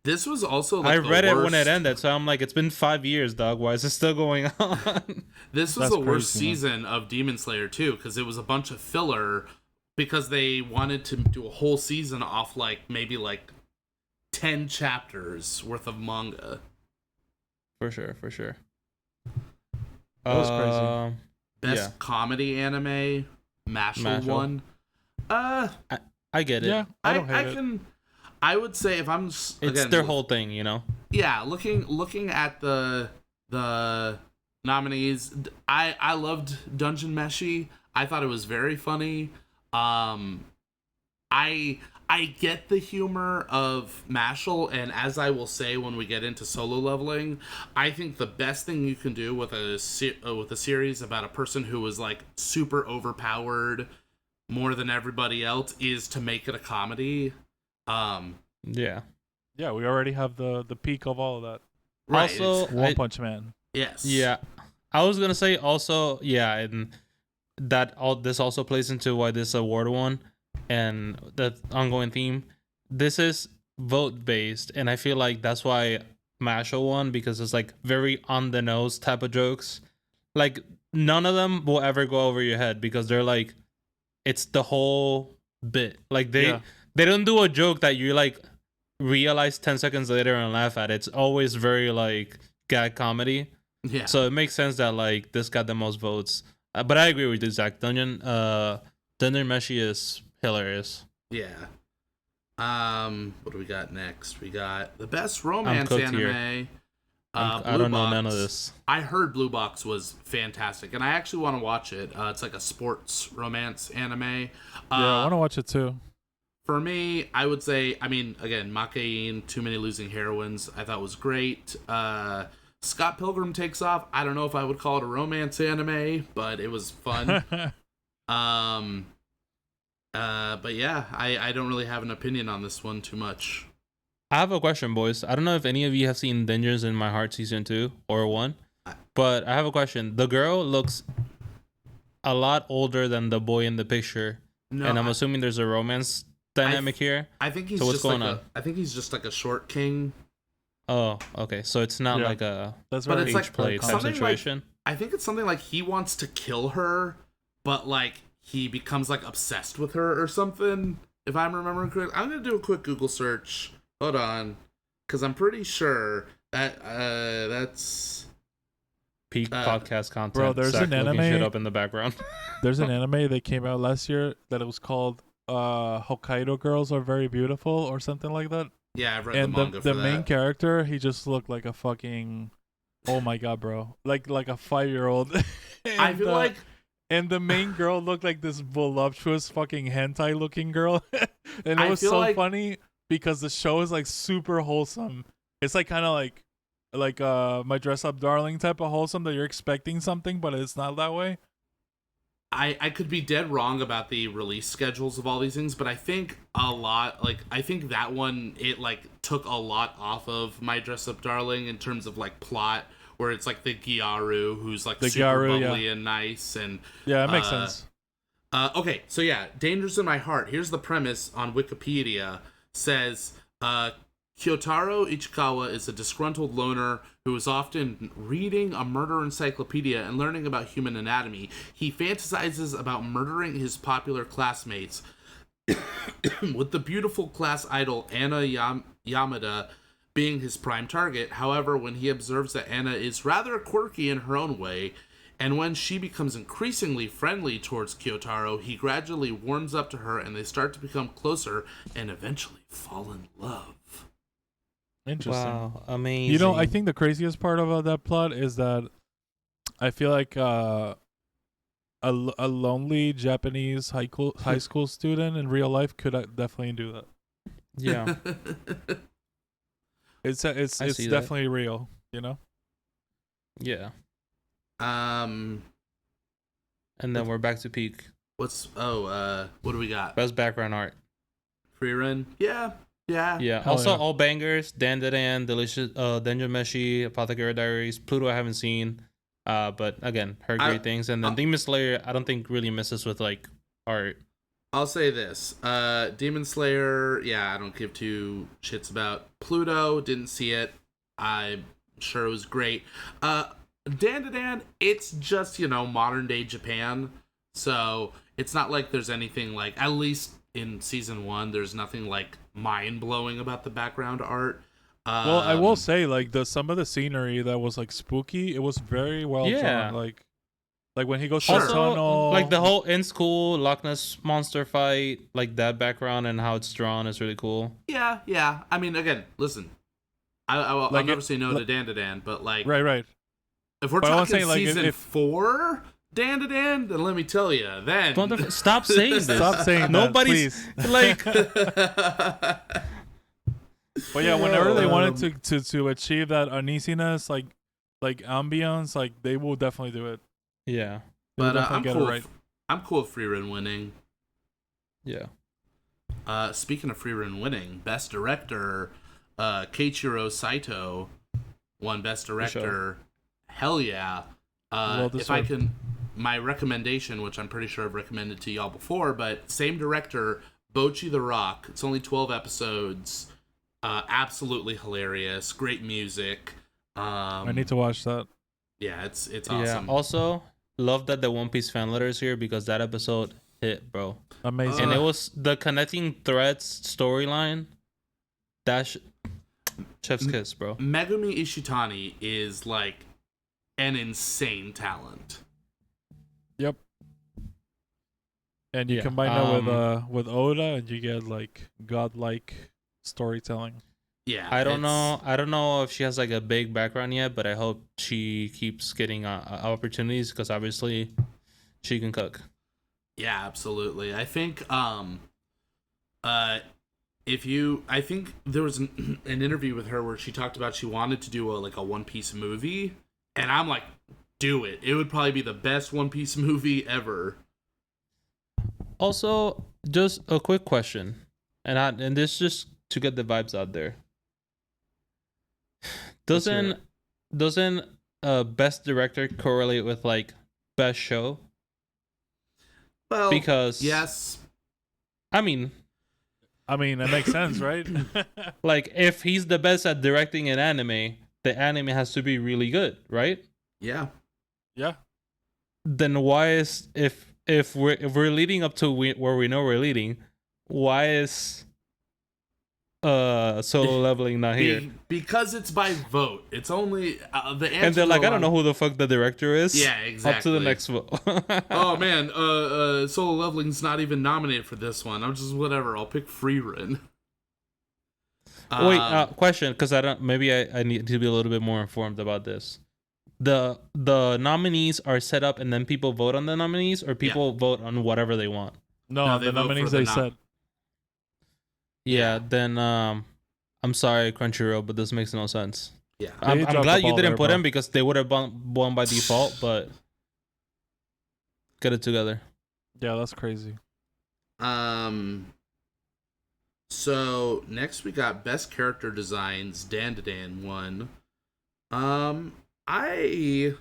This was also like I read it when it worst- ended, so I'm like, it's been 5 years, dog. Why is it still going on? This was That's the worst crazy, man. season of Demon Slayer too, because it was a bunch of filler because they wanted to do a whole season off like maybe like 10 chapters worth of manga. For sure. That was crazy. Best comedy anime, Mashal Mashal. won. I get it. Yeah. I don't hate it. I would say if I'm It's again, their whole thing, you know. yeah, looking at the nominees, I loved Dungeon Meshi. I thought it was very funny. I get the humor of Mashal, and as I will say when we get into Solo Leveling, I think the best thing you can do with a series about a person who is like super overpowered more than everybody else is to make it a comedy. Yeah. Yeah, we already have the peak of all of that. Right. Also, One Punch Man. Yes. Yeah, I was gonna say also, yeah, and this also plays into why this award won, and the ongoing theme. This is vote based, and I feel like that's why Mashal won, because it's like very on the nose type of jokes. Like none of them will ever go over your head because they're like, it's the whole bit. Like they don't do a joke that you like realize 10 seconds later and laugh at. It's always very like gag comedy. Yeah. So it makes sense that like this got the most votes. But I agree with you, Zach. Dungeon Meshi is hilarious. Yeah. What do we got next? We got the best romance cooked anime. here. I Blue don't know Box. none of this. I heard Blue Box was fantastic, and I actually want to watch it. It's like a sports romance anime. Yeah, I want to watch it too. For me, I would say, I mean, again, Makain, Too Many Losing Heroines, I thought was great. Scott Pilgrim Takes Off. I don't know if I would call it a romance anime, but it was fun. But yeah, I don't really have an opinion on this one too much. I have a question, boys. I don't know if any of you have seen Dangers in My Heart season 2 or 1, but I have a question. The girl looks a lot older than the boy in the picture, No, and I'm assuming there's a romance dynamic here. I think he's So what's just going like on? I think he's just like a short king. Oh, okay. So it's not Yeah. like a That's But very it's like age play type something situation. I think it's something like he wants to kill her, but like he becomes like obsessed with her or something. If I'm remembering correctly, I'm gonna do a quick Google search. Hold on, because I'm pretty sure that that's Peak podcast content. Bro, there's Zach an looking anime- shit up in the background. There's an anime that came out last year that it was called Hokkaido Girls Are Very Beautiful or something like that. yeah. I've read And the manga the for main that. character, he just looked like a fucking, oh my god, bro, like a 5-year-old. I feel like and the main girl looked like this voluptuous fucking hentai looking girl, and it I was feel so like- funny because the show is like super wholesome. It's like kind of like My Dress Up Darling type of wholesome that you're expecting something, but it's not that way. I could be dead wrong about the release schedules of all these things, but I think I think that one, it like took a lot off of My Dress Up Darling in terms of like plot, where it's like the Gyaru who's like The super Gyaru, bubbly and nice, and Yeah, it makes sense. okay, so yeah, Dangers in My Heart. Here's the premise on Wikipedia. Says Kyotaro Ichikawa is a disgruntled loner who is often reading a murder encyclopedia and learning about human anatomy. He fantasizes about murdering his popular classmates, with the beautiful class idol Anna Yamada being his prime target. However, when he observes that Anna is rather quirky in her own way, and when she becomes increasingly friendly towards Kyotaro, he gradually warms up to her and they start to become closer and eventually fall in love. Interesting. Wow, amazing. You know, I think the craziest part about that plot is that I feel like a lonely Japanese high school student in real life could definitely do that. Yeah, It's I see that. definitely real, you know. Yeah. um, And then we're back to peak. what do we got? Best background art. Free run? Yeah. Yeah. Yeah. Hell Also, yeah. all bangers. Dan Dan, Delicious, Dungeon Meshi, Apothecary Diaries, Pluto. I haven't seen. But again, heard I- great things. And then I- Demon Slayer, I don't think really misses with like art. I'll say this. Demon Slayer, yeah, I don't give two shits about. Pluto, didn't see it. I'm sure it was great. Dan, it's just, modern day Japan. So it's not like there's anything like, at least in season 1, there's nothing like mind blowing about the background art. Well, I will say, like, some of the scenery that was like spooky, it was very well Yeah. drawn. Like when he goes Sure. to the Also, tunnel, like the whole in school Loch Ness monster fight, like that background and how it's drawn is really cool. Yeah. I mean, again, listen. I'll Like never it- say no to Dan, but like, right. if we're But I was talking saying, like, season if- 4, Dan, then let me tell you, then. Stop saying this. Stop saying that, Nobody's please. like. But yeah, whenever they wanted to achieve that uneasiness, like ambience, like they will definitely do it. Yeah. They'll But definitely I'm get cool. it right. I'm cool with Free Run winning. Yeah. Speaking of Free Run winning, Best Director, Keiichiro Saito won Best Director. Hell yeah! Well If I deserved. can, my recommendation, which I'm pretty sure I've recommended to y'all before, but same director, Bocchi the Rock. It's only 12 episodes. Absolutely hilarious. Great music. I need to watch that. Yeah, it's Yeah. awesome. Also, love that the One Piece fan letter is here because that episode hit, bro. Amazing. And it was the connecting threads storyline. Chef's kiss, bro. Megumi Ishitani is like an insane talent. Yep. And you Yeah, combine that with Oda, and you get like godlike storytelling. Yeah, I don't it's- know. I don't know if she has like a big background yet, but I hope she keeps getting opportunities because obviously she can cook. Yeah, absolutely. I think I think there was an interview with her where she talked about she wanted to do a One Piece movie, and I'm like, do it. It would probably be the best One Piece movie ever. Also, just a quick question, and this just to get the vibes out there. Let's hear Doesn't best director correlate with like best show? Well, Because yes, I mean, it makes sense, right? like if he's the best at directing an anime, the anime has to be really good, right? yeah. Yeah. Then why is if we're leading up to where we know we're leading, why is solo leveling not here? Because it's by vote. It's only the answer. And they're like, I don't know who the fuck the director is. Yeah, exactly. Up to the next vote. Oh man, Solo Leveling's not even nominated for this one. I'm just whatever. I'll pick Free Run. Wait, question, because I need to be a little bit more informed about this. The nominees are set up and then people vote on the nominees, or people vote on whatever they want. No, they the vote for nominees the they nom- said. Yeah, then I'm sorry, Crunchyroll, but this makes no sense. Yeah. I'm dropped glad the you ball didn't there, put bro. him because they would have won by default, but get it together. Yeah, that's crazy. So next we got best character designs. Dan won. I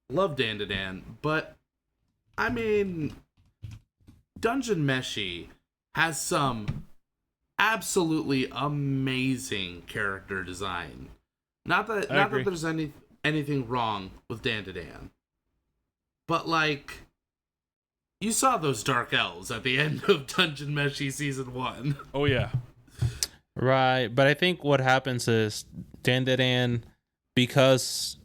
love Dan, but I mean, Dungeon Meshi has some absolutely amazing character design. Not that agree. there's anything wrong with Dan, but like, you saw those dark elves at the end of Dungeon Meshi season 1. Oh yeah. Right, but I think what happens is Dan, because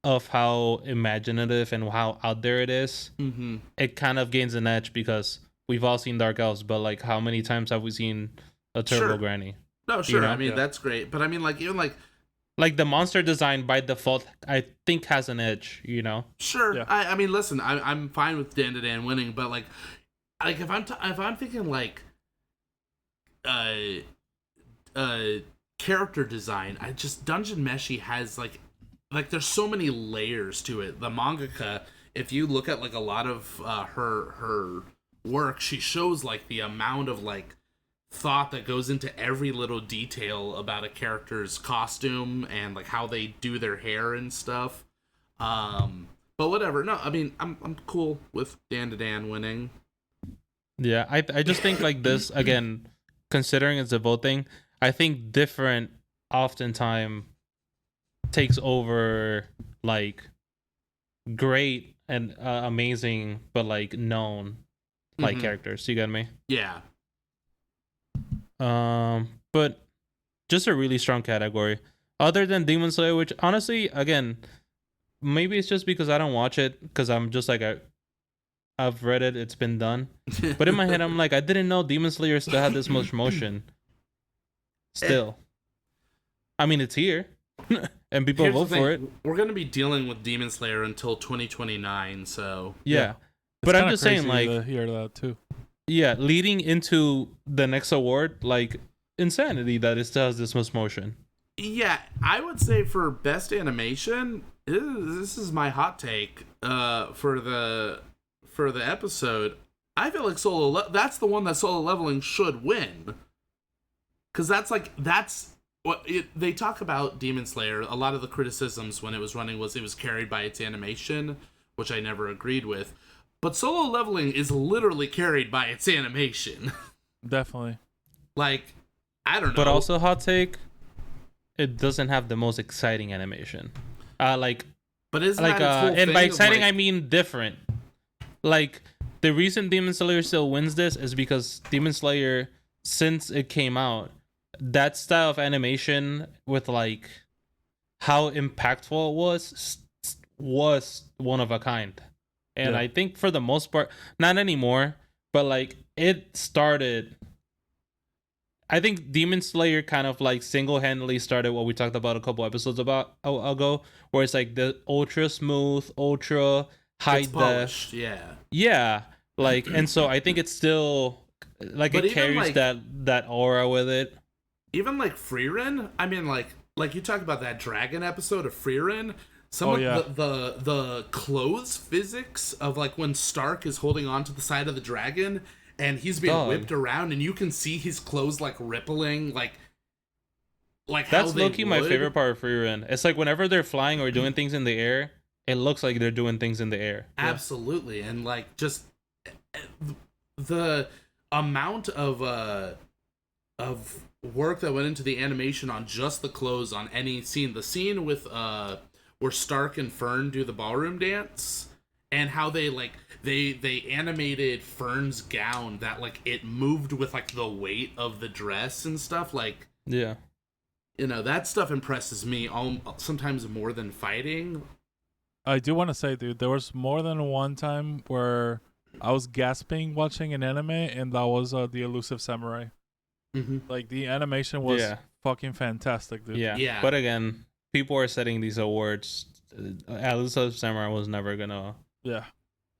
of how imaginative and how out there it is, Mm-hmm. it kind of gains an edge because we've all seen Dark Elves, but like how many times have we seen a Turbo Sure. Granny? No, sure. know? I mean, Yeah. that's great. But I mean, like, even like like the monster design by default, I think has an edge. You know. Sure. Yeah. I mean, listen, I'm fine with Dan to Dan winning, but like if I'm thinking like uh character design, I just Dungeon Meshi has like there's so many layers to it. The mangaka, if you look at like a lot of her work, she shows like the amount of like thought that goes into every little detail about a character's costume and like how they do their hair and stuff. But whatever. No, I mean I'm cool with Dan to Dan winning. Yeah, I just think like this again, considering it's a vote thing, I think different oftentimes takes over like great and amazing, but like known like characters. You get me? Yeah. But just a really strong category. Other than Demon Slayer, which honestly, again, maybe it's just because I don't watch it because I'm just like I've read it, it's been done. But in my head, I'm like, I didn't know Demon Slayer still had this much motion. Still, I mean, it's here, and people Here's vote the thing. for it. We're gonna be dealing with Demon Slayer until 2029, so Yeah, It's but I'm kinda just saying, crazy like, to hear that too. yeah, leading into the next award, like insanity that it still has this much motion. yeah, I would say for best animation, this is my hot take. For the episode, I feel like that's the one that Solo Leveling should win, because that's what they talk about Demon Slayer. A lot of the criticisms when it was running was it was carried by its animation, which I never agreed with. But Solo Leveling is literally carried by its animation. Definitely. Like, I don't know. But also, hot take, it doesn't have the most exciting animation. But isn't Like, that its whole and thing by of, exciting, like, I mean different. Like, the reason Demon Slayer still wins this is because Demon Slayer, since it came out, that style of animation with like how impactful it was one of a kind. And Yeah. I think for the most part, not anymore, but like it started. I think Demon Slayer kind of like single-handedly started what we talked about a couple episodes ago, where it's like the ultra smooth, ultra high it's def. polished, yeah. Yeah, like, and so I think it's still like But it even, carries like, that aura with it. Even like Frieren, I mean, like you talk about that dragon episode of Frieren. Some Oh, of yeah. the clothes physics of like when Stark is holding on to the side of the dragon and he's being Dog. whipped around and you can see his clothes like rippling, like That's how they low-key my would. favorite part of Frieren. It's like whenever they're flying or doing things in the air, it looks like they're doing things in the air. Absolutely, and like just the amount of work that went into the animation on just the clothes on any scene. The scene with where Stark and Fern do the ballroom dance, and how they animated Fern's gown that like it moved with like the weight of the dress and stuff. Like, Yeah. you know, that stuff impresses me sometimes more than fighting. I do want to say, dude, there was more than one time where I was gasping watching an anime, and that was The Elusive Samurai. Mm-hmm. Like, the animation was Yeah. fucking fantastic, dude. Yeah. Yeah. But again, people are setting these awards. Elusive Samurai was never gonna Yeah.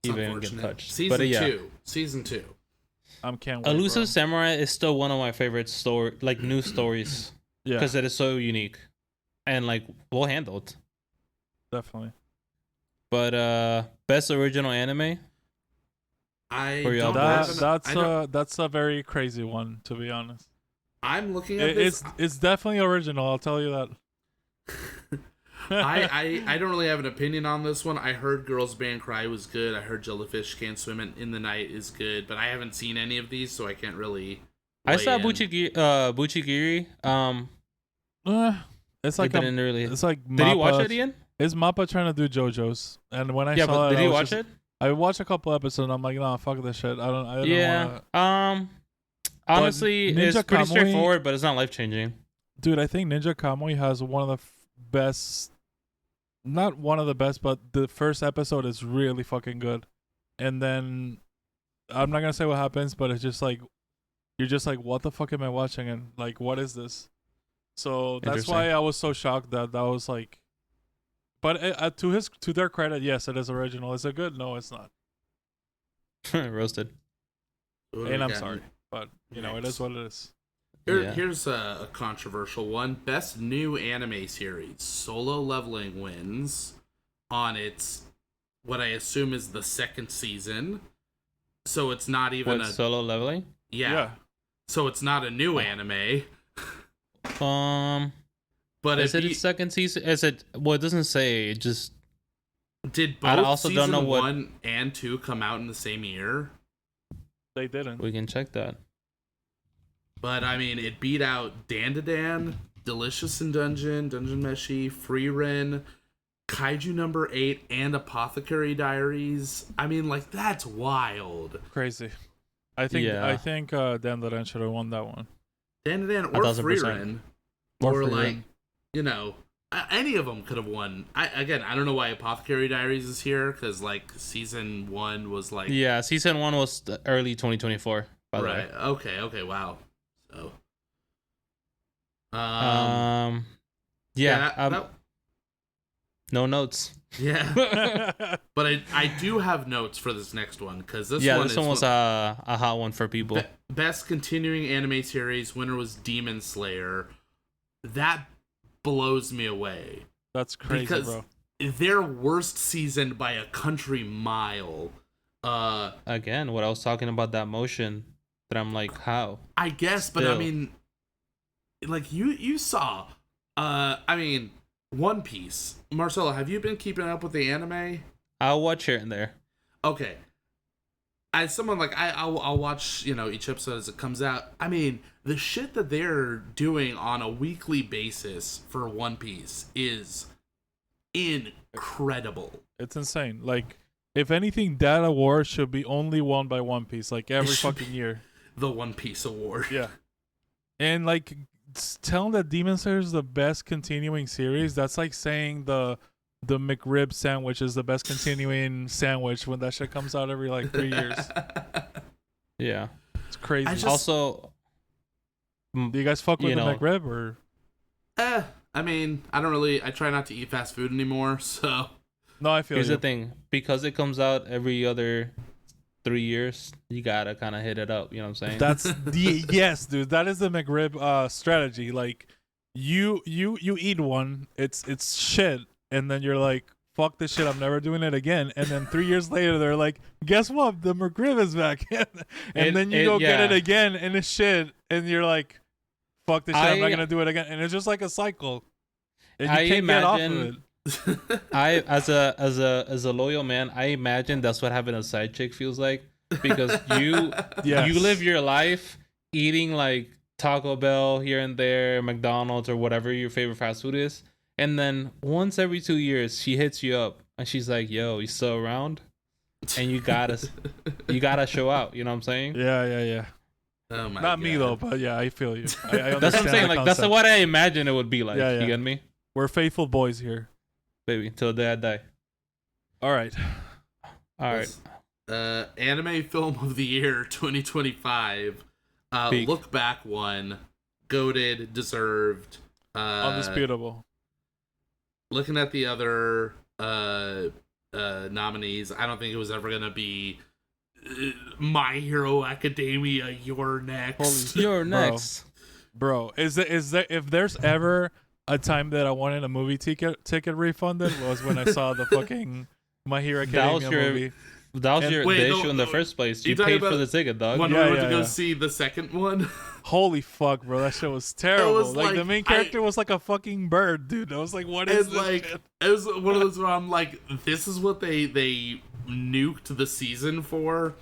It's even get unfortunate. touched. Season But yeah, Season 2. Can't wait, Elusive bro. Samurai is still one of my favorite news stories Yeah, because it is so unique and like well handled. definitely. But best original anime. I For y'all don't have boys? That's a very crazy one, to be honest. I'm looking at this. It's definitely original, I'll tell you that. I don't really have an opinion on this one. I heard Girls Band Cry was good. I heard Jellyfish Can't Swim in the Night is good, but I haven't seen any of these, so I can't really. I saw weigh in. Buchigiri. It's Like like didn't really. it's like Did you watch Mappa- it, Ian? It's Mappa trying to do JoJo's, and when I Yeah, saw but it, did I you was watch just- it? I watched a couple episodes, and I'm like, nah, fuck this shit. I don't Yeah. wanna... Honestly, Ninja it's pretty Kamui- straightforward, but it's not life changing. Dude, I think Ninja Kamui has one of the best, not one of the best, but the first episode is really fucking good. And then, I'm not gonna say what happens, but it's just like, you're just like, what the fuck am I watching? And like, what is this? So that's Interesting. why I was so shocked that was like. But to their credit, yes, it is original. Is it good? No, it's not. Roasted. What do And we I'm got sorry, but it next? is what it is. Yeah. Here's a controversial one. Best new anime series. Solo Leveling wins on its what I assume is the second season. So it's not even What, Solo Leveling? yeah. So it's not a new anime. But Is it its second season? Is it? Well, it doesn't say. It just. did both I also season don't know what. 1 and 2 come out in the same year? They didn't. We can check that. But I mean, it beat out Dan to Dan, Delicious in Dungeon, Dungeon Meshi, Free Ren, Kaiju number 8, and Apothecary Diaries. I mean, like, that's wild. Crazy. I think Yeah. Dan Loren should have won that one. Dan to Dan or 1000%. Free Ren. Or Or Free like, Ren. you know, any of them could have won. I don't know why Apothecary Diaries is here, because, like, season 1 was like... Yeah, season 1 was early 2024. By the way. Right. Okay, wow. So... Yeah. that- No notes. yeah. But I do have notes for this next one, because this one this one was a hot one for people. Best continuing anime series, winner was Demon Slayer. That blows me away. That's crazy, Because bro. their worst season by a country mile. Again, what I was talking about, that motion, that I'm like, how? I guess, but I Still. mean, like you saw, I mean, One Piece. Marcelo, have you been keeping up with the anime? I'll watch here and there. Okay. As someone like I'll watch, you know, each episode as it comes out. I mean, the shit that they're doing on a weekly basis for One Piece is incredible. It's insane. Like, if anything, that award should be only won by One Piece, like every should fucking year. The One Piece award. Yeah. And like telling that Demon Slayer is the best continuing series, that's like saying the McRib sandwich is the best continuing sandwich when that shit comes out every like 3 years. Yeah. It's crazy. Also, do you guys fuck with you the know- McRib or? I mean, I try not to eat fast food anymore, so No, I feel here's you. the thing. Because it comes out every other 3 years, you gotta kind of hit it up. You know what I'm saying? That's yes, dude. That is the McRib strategy. Like, you eat one, it's shit, and then you're like, fuck this shit, I'm never doing it again. And then 3 years later, they're like, guess what? The McRib is back. And then you go get it again, and it's shit, and you're like, fuck this shit, I'm not gonna do it again. And it's just like a cycle, and you can't get off of it. I as a loyal man, I imagine that's what having a side chick feels like, because you Yes. you live your life eating like Taco Bell here and there, McDonald's or whatever your favorite fast food is, and then once every 2 years she hits you up and she's like, "Yo, you still around?" And you gotta show out. You know what I'm saying? Yeah. oh my Not me God. though, but yeah, I feel you. I That's what I'm understand saying. the Like that's concept. what I imagine it would be like. Yeah. You get me, We're faithful boys here. baby? Till the day I die. All right. All right. Anime Film of the Year 2025. Peak. Look Back won. Goated, deserved. Undisputable. Looking at the other nominees, I don't think it was ever gonna be My Hero Academia. You're next. You're Bro. next. Bro, is there if there's ever a time that I wanted a movie ticket refunded was when I saw the fucking My Hero That was Academia your- movie. That was And- the Wait, issue in the first place. you You talking paid for about the ticket, dog. When Yeah, we went to yeah, go yeah. see the second one. Holy fuck, bro, that shit was terrible. was The like, main character was like a fucking bird, dude. I was like, what is And this like shit? it was one of those where I'm like, this is what they nuked the season for.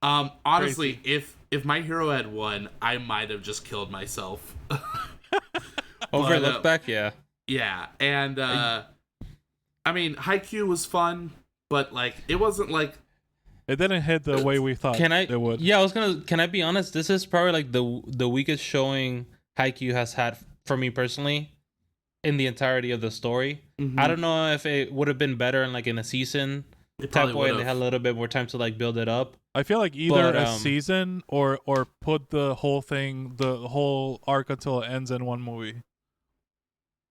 Honestly, if My Hero had won, I might have just killed myself. Overlook back, yeah. Yeah, and I mean, Haikyuu was fun, but like it wasn't like It didn't hit the way we thought Can I? it would. Yeah, I was gonna. Can I be honest? This is probably like the weakest showing Haikyuu has had for me personally in the entirety of the story. Mhm. I don't know if it would have been better in like in a season It type probably way, and they would've. had a little bit more time to like build it up. I feel like either But, a season or put the whole thing, the whole arc until it ends in one movie.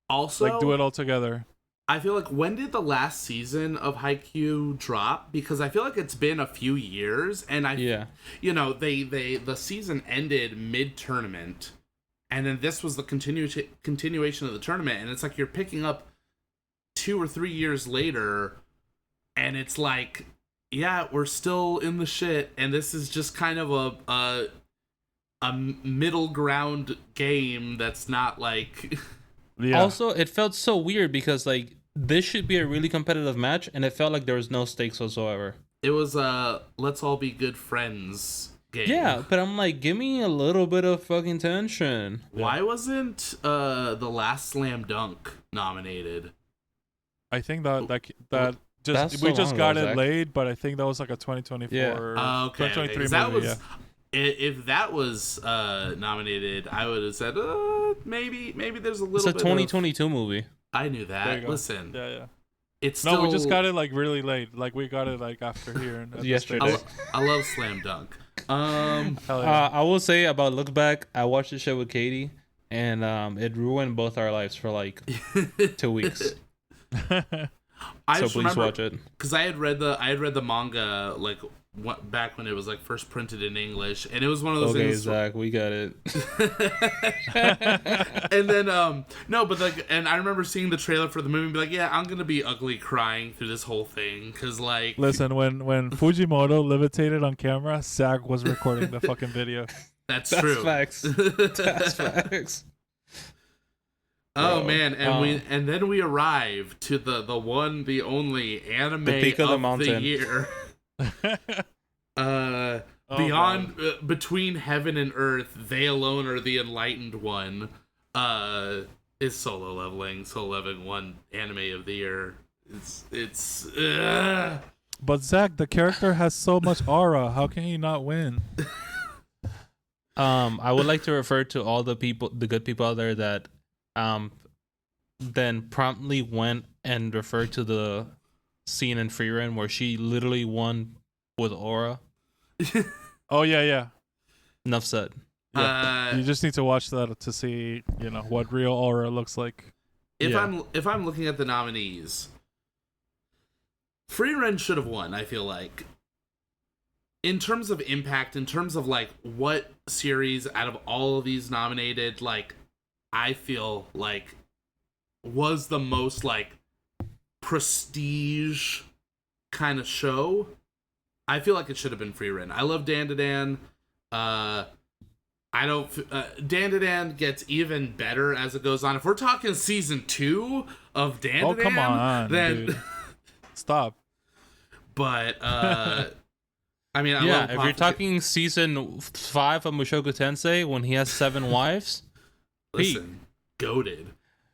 Also, Like do it all together. I feel like when did the last season of Haikyuu drop? Because I feel like it's been a few years, and you know, the season ended mid tournament, and then this was the continuation of the tournament, and it's like you're picking up 2 or 3 years later, and it's like, yeah, we're still in the shit, and this is just kind of a middle ground game that's not like. Yeah. Also, it felt so weird because like this should be a really competitive match, and it felt like there was no stakes whatsoever. It was a let's all be good friends game. Yeah, but I'm like, give me a little bit of fucking tension. Why wasn't the last Slam Dunk nominated? I think that That's just so we just long got ago, it Zach. late, but I think that was like a 2024 Yeah. Okay, 2023 'cause that movie. was if that was nominated, I would have said maybe there's a little. It's a bit 2022 movie. I knew There that. you go. Listen, Yeah. it's No, still, we just got it like really late. Like we got it like after here. At the Yesterday. States. I love Slam Dunk. Hell yeah. I will say about Look Back, I watched the show with Katie, and it ruined both our lives for like 2 weeks. I So just please remember watch it. because I had read the manga like back when it was like first printed in English, and it was one of those Okay, things. Zach, we got it. And then no, but like, and I remember seeing the trailer for the movie and be like, yeah, I'm gonna be ugly crying through this whole thing because like, Listen, when Fujimoto levitated on camera, Zach was recording the fucking video. that's That's true. facts. That's facts. Oh Bro. man, and then we arrive to the one, the only anime The peak of the the mountain. year. Oh, Beyond between heaven and earth, they alone are the enlightened one. Is Solo Leveling one anime of the year. It's But Zach, the character has so much aura. How can he not win? I would like to refer to all the people, the good people out there that then promptly went and referred to the scene in Frieren where she literally won with aura. Oh yeah. Enough said. You just need to watch that to see, what real aura looks like. if I'm looking at the nominees, Frieren should have won, I feel like. In terms of impact, in terms of like what series out of all of these nominated, like I feel like was the most like prestige kind of show. I feel like it should have been Frieren. I love Dan to Dan. I don't. Dan to Dan gets even better as it goes on. If we're talking season 2 of Dan to Dan, come on, then dude. Stop. But I mean, I Yeah, love if you're talking season 5 of Mushoku Tensei when he has 7 wives. listen, goated.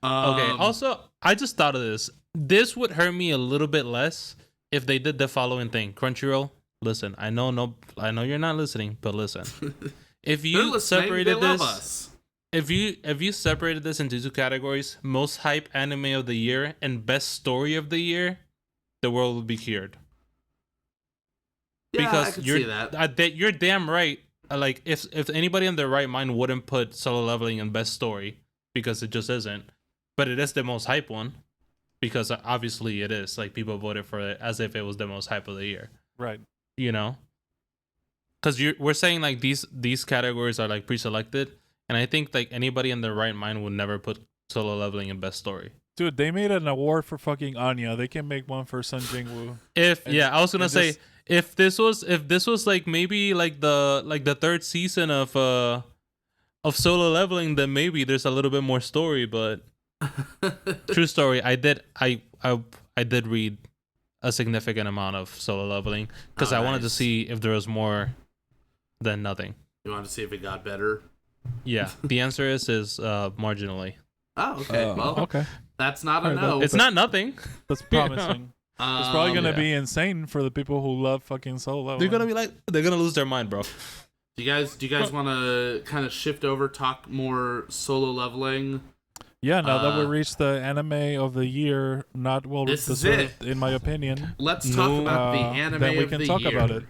Okay, also, I just thought of this. This would hurt me a little bit less if they did the following thing. Crunchyroll, listen, I know you're not listening, but listen. If you separated they love this, us. if you separated this into 2 categories, most hype anime of the year and best story of the year, the world would be cured. Yeah, Because I could you're see that. you're damn right. Like if anybody in their right mind wouldn't put Solo Leveling in best story because it just isn't, but it is the most hype one because obviously it is. Like people voted for it as if it was the most hype of the year. Right. You know, because we're saying like these categories are like pre-selected, and I think like anybody in their right mind would never put Solo Leveling in best story. Dude, they made an award for fucking Anya. They can make one for Sun Jingwoo. I was gonna say. If this was like maybe like the 3rd season of Solo Leveling, then maybe there's a little bit more story. But true story, I did read a significant amount of Solo Leveling because I wanted to nice. see if there was more than nothing. You want to see if it got better? Yeah, the answer is marginally. Oh, okay. Well, Okay. that's not a Alright, no. It's not nothing. That's promising. It's probably gonna yeah. be insane for the people who love fucking Solo. They're gonna lose their mind, bro. Do you guys want to kind of shift over, talk more Solo Leveling? Yeah, now that we reached the anime of the year, not well This is deserved, in my opinion. Let's talk about the anime then we of can the talk year. about it.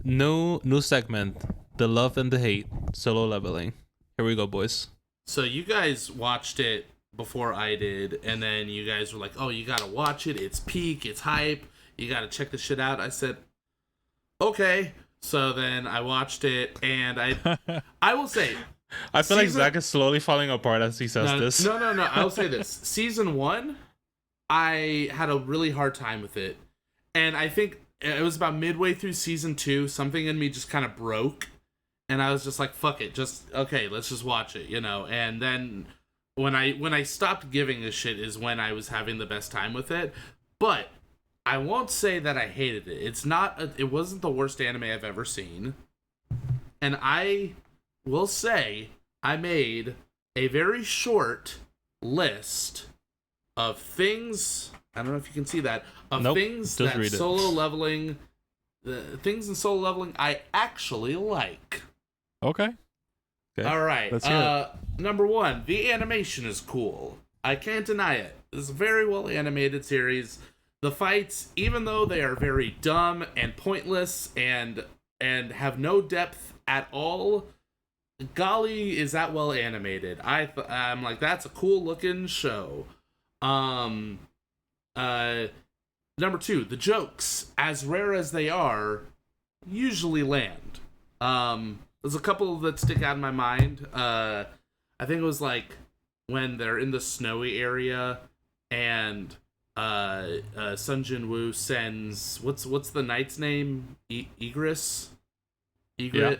New segment, the love and the hate, Solo Leveling. Here we go, boys. So you guys watched it before I did, and then you guys were like, "Oh, you gotta watch it. It's peak. It's hype. You gotta check the shit out." I said, "Okay." So then I watched it, and I will say, I feel like Zach is slowly falling apart as he says this. No. I will say this: season 1, I had a really hard time with it, and I think it was about midway through season 2, something in me just kind of broke, and I was just like, "Fuck it, just okay, let's just watch it," you know. And then when I stopped giving a shit is when I was having the best time with it. But I won't say that I hated it. It wasn't the worst anime I've ever seen, and I will say I made a very short list of things. I don't know if you can see that. Things that solo leveling, the things in solo leveling I actually like. Okay. All right. Let's hear it. Number 1, the animation is cool. I can't deny it. It's a very well animated series. The fights, even though they are very dumb and pointless and have no depth at all, golly, is that well animated. I'm like, that's a cool looking show. Number 2, the jokes, as rare as they are, usually land. There's a couple that stick out in my mind. I think it was like when they're in the snowy area and Sun Jin Woo sends what's the knight's name? Egris? Yeah.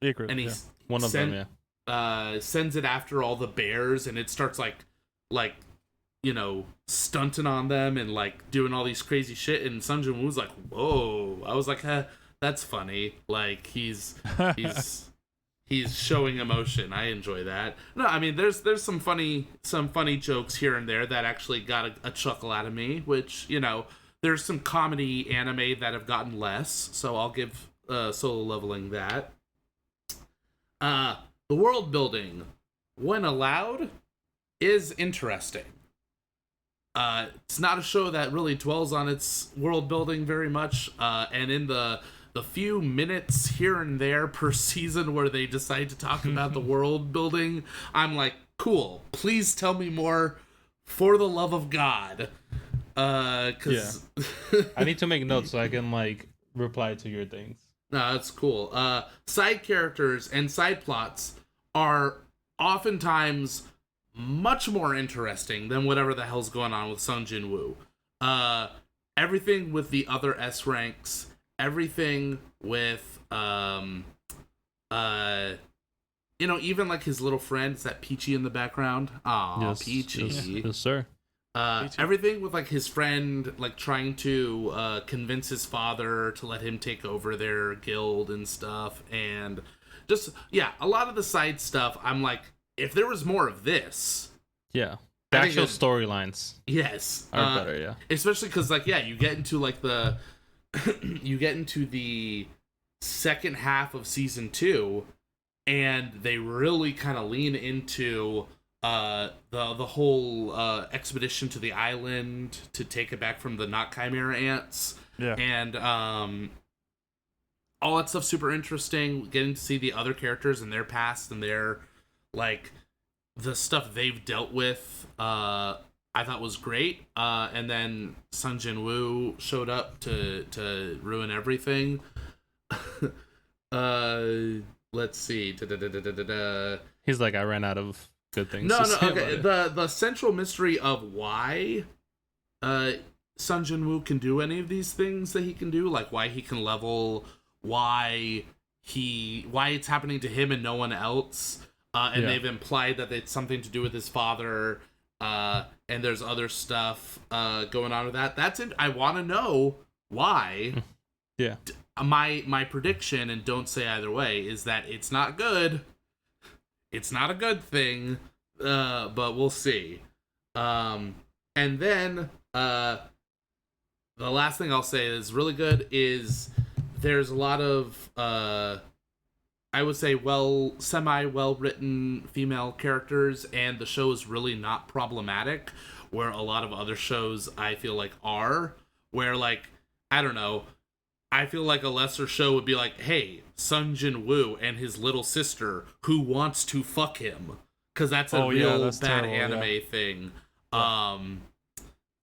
Egret, and he one of them, yeah. Sends it after all the bears, and it starts like you know, stunting on them and like doing all these crazy shit, and Sun Jin Woo's like, whoa. I was like, that's funny. Like he's showing emotion. I enjoy that. No, I mean there's some funny jokes here and there that actually got a chuckle out of me, which, you know, there's some comedy anime that have gotten less, so I'll give Solo Leveling that. The world building, when allowed, is interesting. It's not a show that really dwells on its world building very much, and in the few minutes here and there per season where they decide to talk about the world building, I'm like, cool, please tell me more, for the love of God. Cause I need to make notes so I can like reply to your things. No, that's cool. Side characters and side plots are oftentimes much more interesting than whatever the hell's going on with Sun Jin Woo. Everything with the other S ranks, everything with you know, even like his little friend, is that Peachy in the background? Aw, yes, Peachy. Yes, sir. Everything with like his friend like trying to convince his father to let him take over their guild and stuff, and just a lot of the side stuff, I'm like, if there was more of this, the actual storylines, yes, are better, especially because like you get into like the you get into the second half of season 2, and they really kind of lean into the whole expedition to the island to take it back from the not chimera ants, and all that stuff's super interesting. Getting to see the other characters and their past and their like the stuff they've dealt with, I thought was great. And then Sun Jin Woo showed up to ruin everything. Let's see. He's like, I ran out of good things. No, okay. The central mystery of why Sun Jin Woo can do any of these things that he can do, like why he can level, why it's happening to him and no one else, and they've implied that it's something to do with his father, and there's other stuff going on with that. That's it. I want to know why. My prediction, and don't say either way, is that it's not good. It's not a good thing, but we'll see. And then the last thing I'll say is really good is there's a lot of I would say well written female characters, and the show is really not problematic, where a lot of other shows I feel like are, where like, I don't know, I feel like a lesser show would be like, hey, Sun Jin Woo and his little sister who wants to fuck him. because that's a that's bad terrible, anime thing. Yeah.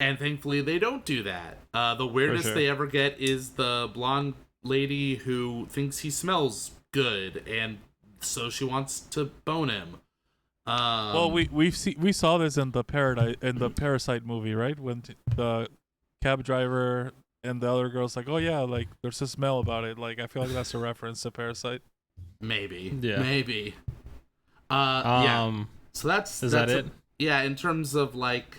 And thankfully they don't do that. The weirdest they ever get is the blonde lady who thinks he smells good, and so she wants to bone him. Well, we saw this in the Parasite movie, right? When the cab driver and the other girl's like, "Oh yeah, like there's a smell about it." Like I feel like that's a reference to Parasite. Maybe. Yeah. Maybe. Yeah. So that's that it? Yeah, in terms of like,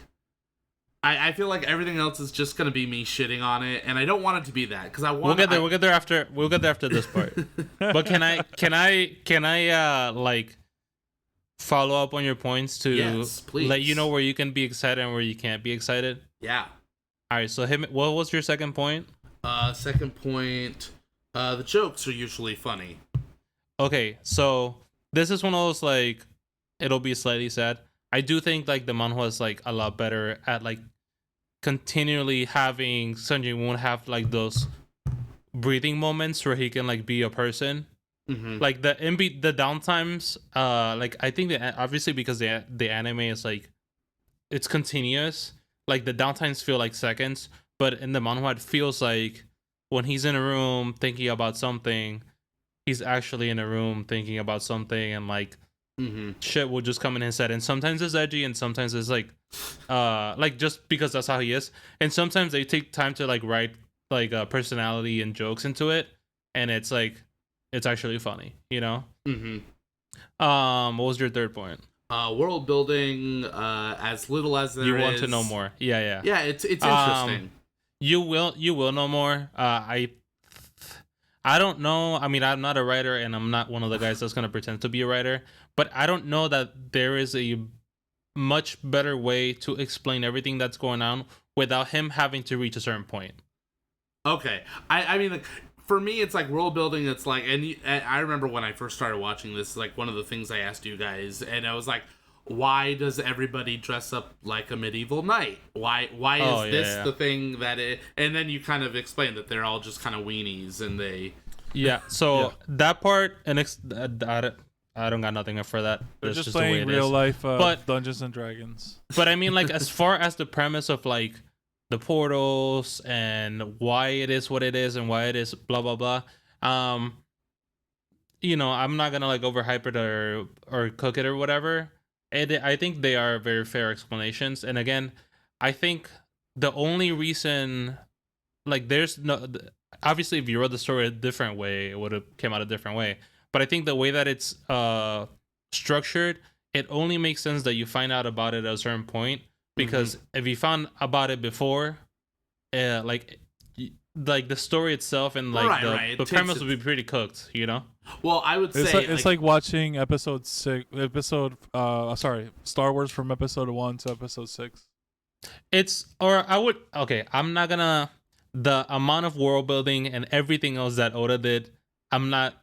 I feel like everything else is just gonna be me shitting on it, and I don't want it to be that because I want. We'll get there. We'll get there after this part. But can I like follow up on your points to let you know where you can be excited and where you can't be excited? Yeah. All right. So what was your second point? Second point. The jokes are usually funny. Okay, so this is one of those like it'll be slightly sad. I do think like the manhwa is like a lot better at like continually having Sung Jin-woo have like those breathing moments where he can like be a person. Mm-hmm. Like the downtimes, like I think that obviously because the anime is like it's continuous, like the downtimes feel like seconds, but in the manhwa it feels like when he's in a room thinking about something, he's actually in a room thinking about something, and like shit will just come in his head, and sometimes it's edgy and sometimes it's like just because that's how he is, and sometimes they take time to like write like personality and jokes into it, and it's like it's actually funny, you know. What was your third point? World building, as little as there is. You want to know more? Yeah. Yeah, it's interesting. You will know more. I don't know. I mean, I'm not a writer, and I'm not one of the guys that's gonna pretend to be a writer. But I don't know that there is a much better way to explain everything that's going on without him having to reach a certain point. Okay, I mean, like, for me, it's like world building. It's like, and I remember when I first started watching this, like one of the things I asked you guys, and I was like, why does everybody dress up like a medieval knight? Why is this the thing that it? And then you kind of explain that they're all just kind of weenies, and they. Yeah. So that part, and I don't got nothing for that. They're just playing real life Dungeons and Dragons. But I mean, like, as far as the premise of like the portals and why it is what it is and why it is blah blah blah. You know, I'm not gonna like overhype it or cook it or whatever. I think they are very fair explanations. And again, I think the only reason, like, there's no, obviously if you wrote the story a different way, it would have came out a different way. But I think the way that it's structured, it only makes sense that you find out about it at a certain point. Because if you found about it before, like the story itself and like the premise would be pretty cooked, you know. Well, I would say it's like watching Star Wars from episode 1 to episode 6. I'm not gonna, the amount of world building and everything else that Oda did, I'm not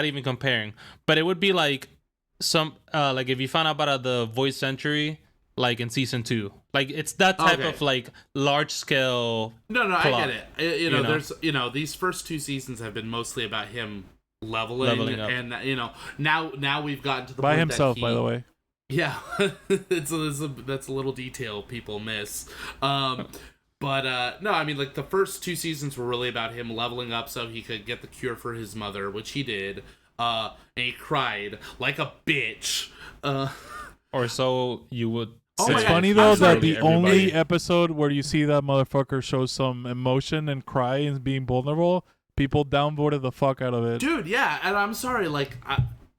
even comparing, but it would be like some like if you found out about the Void Century, like in season 2, like it's that type of like large scale. No, plot, I get it. You know, there's these first 2 seasons have been mostly about him leveling up, and now we've gotten to the by point himself, that by the way. Yeah, that's a little detail people miss. But no, I mean, like, the first 2 seasons were really about him leveling up so he could get the cure for his mother, which he did. And he cried like a bitch. Or so you would. It's funny though that the only episode where you see that motherfucker show some emotion and cry and being vulnerable, people downvoted the fuck out of it. Dude, yeah, and I'm sorry, like,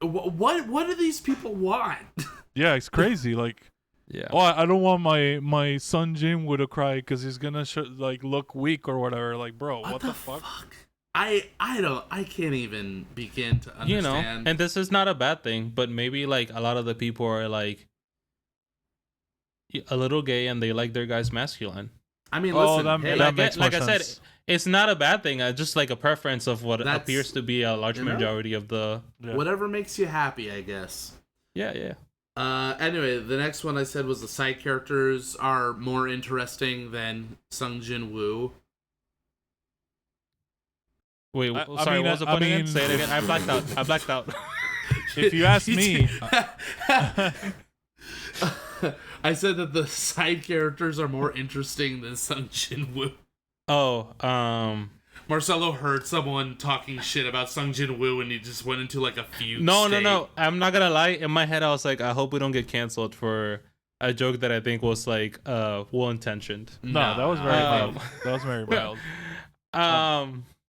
what do these people want? Yeah, it's crazy. Like, yeah. Oh, I don't want my son Jim to cry because he's gonna like look weak or whatever. Like, bro, what the fuck? I can't even begin to understand. You know, and this is not a bad thing, but maybe like a lot of the people are like a little gay and they like their guys masculine. I mean, listen, that makes more sense. I said, it's not a bad thing. Just like a preference of what appears to be a large majority of the whatever makes you happy, I guess. Yeah. Anyway, the next one I said was the side characters are more interesting than Sung Jin Woo. Wait, what was the point again? Say it again. I blacked out. If you ask me, I said that the side characters are more interesting than Sung Jin Woo. Oh, Marcelo heard someone talking shit about Sung Jin Woo, and he just went into like a fugue. no. I'm not gonna lie. In my head, I was like, I hope we don't get canceled for a joke that I think was like well intentioned. No, that was very mild. That was very mild.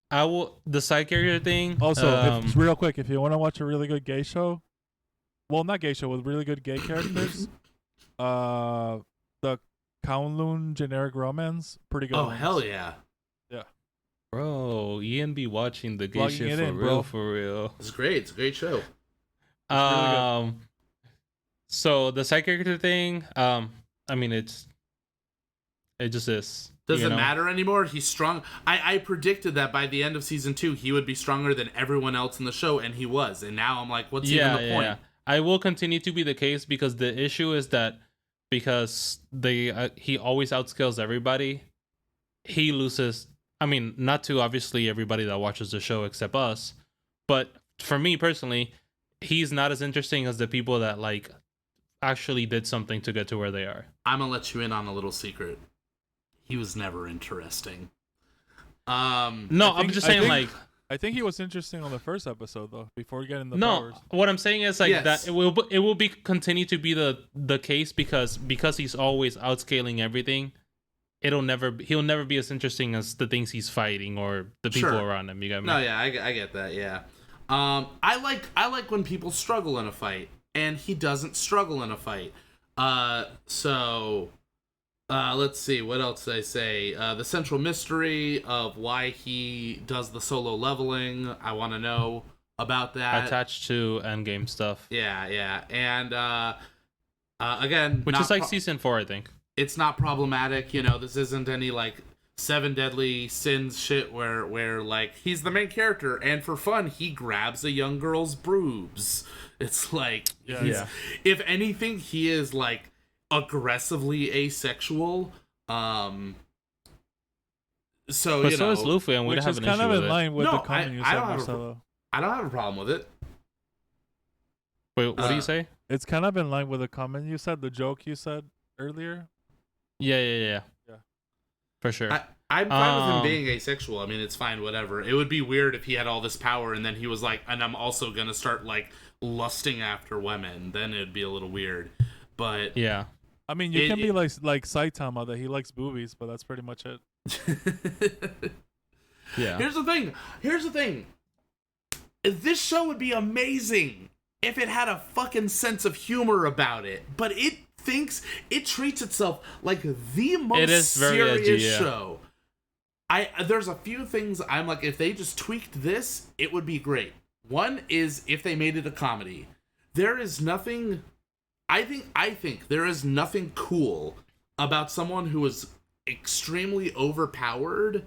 I will the side character thing. Also, real quick, if you want to watch a really good gay show, well, not gay show with really good gay characters, the Kowloon generic romance, pretty good. Oh ones. hell yeah! Bro, Ian be watching the gay Plugging shit it for in, real, bro. for real. It's great. It's a great show. really So the side character thing, I mean, it just is. Doesn't matter anymore. He's strong. I predicted that by the end of season 2, he would be stronger than everyone else in the show, and he was. And now I'm like, what's even the point? Yeah. I will continue to be the case because the issue is that because he always outscales everybody, he loses. I mean, not to obviously everybody that watches the show except us, but for me personally, he's not as interesting as the people that like actually did something to get to where they are. I'm gonna let you in on a little secret. He was never interesting. No, I'm just I saying, think- like, I think he was interesting on the first episode though, before getting the no. powers. What I'm saying is like Yes. that it will be continue to be the case because he's always outscaling everything. He'll never be as interesting as the things he's fighting or the people Sure. around him. You got me? No, yeah, I get that. Yeah. I like when people struggle in a fight, and he doesn't struggle in a fight. Let's see, what else did I say? The central mystery of why he does the solo leveling. I want to know about that. Attached to endgame stuff. Yeah. And again, Which not is like season 4, I think. it's not problematic. You know, this isn't any like 7 deadly sins shit where like he's the main character and for fun he grabs a young girl's boobs. It's like if anything, he is like aggressively asexual. So But you so know, is Luffy, and we Which don't have is an kind issue of with in it. line with No, the comment you I said, don't have a Marcelo. I don't have a problem with it. Wait, what do you say? It's kind of in line with the comment you said, the joke you said earlier. Yeah. For sure. I'm fine with him being asexual. I mean, it's fine, whatever. It would be weird if he had all this power and then he was like, and I'm also gonna start like lusting after women. Then it'd be a little weird. But yeah. I mean, you can be like Saitama, that he likes boobies, but that's pretty much it. Yeah. Here's the thing. This show would be amazing if it had a fucking sense of humor about it. But it treats itself like the most It is very serious edgy, yeah. show. There's a few things I'm like, if they just tweaked this, it would be great. One is if they made it a comedy. There is nothing. I think there is nothing cool about someone who is extremely overpowered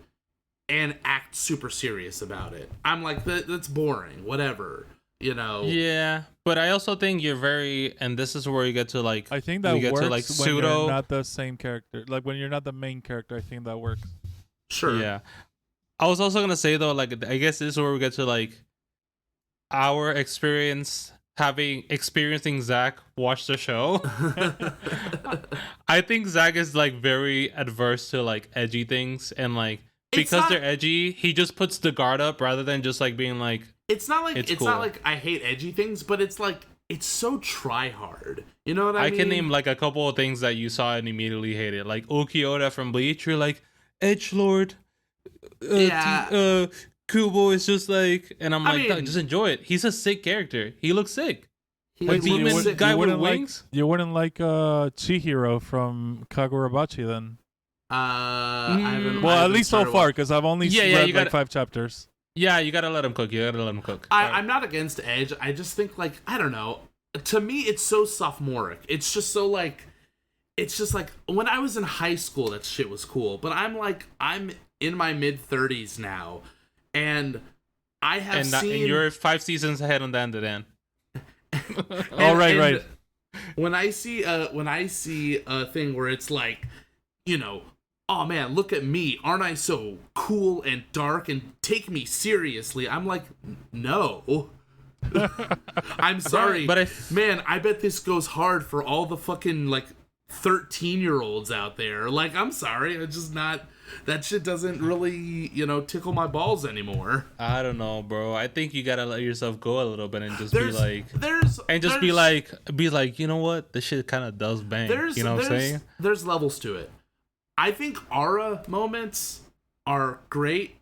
and act super serious about it. I'm like, that's boring. Whatever, you know. Yeah, but I also think you're very, and this is where you get to like. I think that we get works to, like, when pseudo. you're not the same character. Like when you're not the main character, I think that works. Sure. Yeah. I was also gonna say though, like, I guess this is where we get to like our experience experiencing Zach watch the show. I think Zach is like very adverse to like edgy things, and like because they're edgy, he just puts the guard up rather than just like being like. It's not like It's it's cool. not like I hate edgy things, but it's like it's so try hard. You know what I mean? I can name like a couple of things that you saw and immediately hated, like Okioda from Bleach. You're like Edgelord. Kubo is just like, and I'm like, mean, just enjoy it. He's a sick character. He looks sick. He Like looks demon sick. guy with wouldn't wings. You wouldn't like Chihiro from Kagurabachi then? I haven't. Well, I at haven't least so started far, because I've only Yeah, read you like gotta- 5 chapters. Yeah, you gotta let him cook. I'm not against Edge. I just think like I don't know. To me, it's so sophomoric. It's just so like. It's just like when I was in high school, that shit was cool. But I'm in my mid-30s now, and I have seen. And you're 5 seasons ahead on the end of Dan. Right. When I see a thing where it's like, you know, oh man, look at me, aren't I so cool and dark and take me seriously? I'm like, no. I'm sorry, but man. I bet this goes hard for all the fucking like 13-year-olds out there. Like, I'm sorry, it's just not. That shit doesn't really, tickle my balls anymore. I don't know, bro. I think you gotta let yourself go a little bit and just There's- be like, there's and just there's- be like, you know what? This shit kind of does bang. You know what I'm saying? There's levels to it. I think aura moments are great,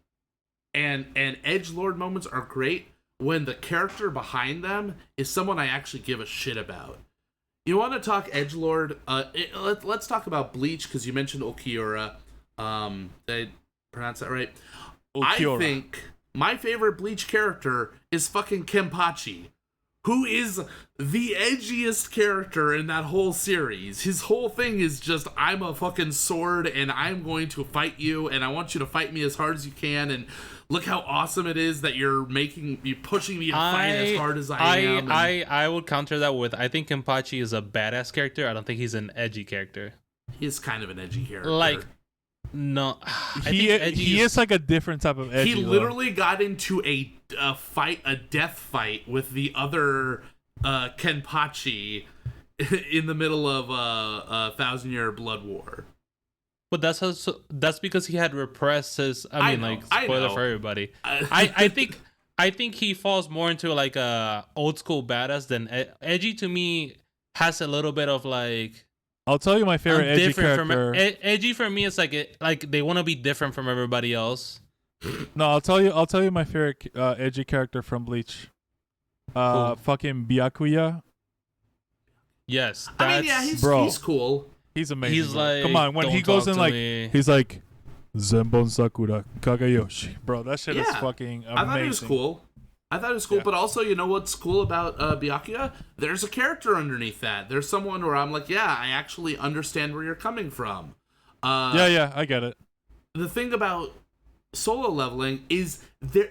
and edgelord moments are great when the character behind them is someone I actually give a shit about. You want to talk edgelord? Let's talk about Bleach because you mentioned Ulquiorra. Did I pronounce that right? Ulquiorra. I think my favorite Bleach character is fucking Kenpachi, who is the edgiest character in that whole series. His whole thing is just, I'm a fucking sword and I'm going to fight you and I want you to fight me as hard as you can, and look how awesome it is that you're pushing me to fight as hard as I am. I would counter that with, I think Kenpachi is a badass character. I don't think he's an edgy character. He is kind of an edgy character. Like, no, he is like a different type of edgy. He literally got into a death fight with the other Kenpachi in the middle of a 1,000-year blood war. But that's because he had repressed his. I mean, spoiler for everybody. I think he falls more into like a old school badass than edgy. To me, has a little bit of like. I'll tell you my favorite edgy character. Edgy for me is like they want to be different from everybody else. No, I'll tell you my favorite edgy character from Bleach. Cool. Fucking Byakuya. Yes, I mean, yeah, he's cool. He's amazing. He's like, come on, when he goes in like, he's like, Zenbon Sakura Kagayoshi. Bro, that shit is fucking amazing. I thought it was cool. Yeah. But also, you know what's cool about Byakuya? There's a character underneath that. There's someone where I'm like, yeah, I actually understand where you're coming from. Yeah, I get it. The thing about solo leveling is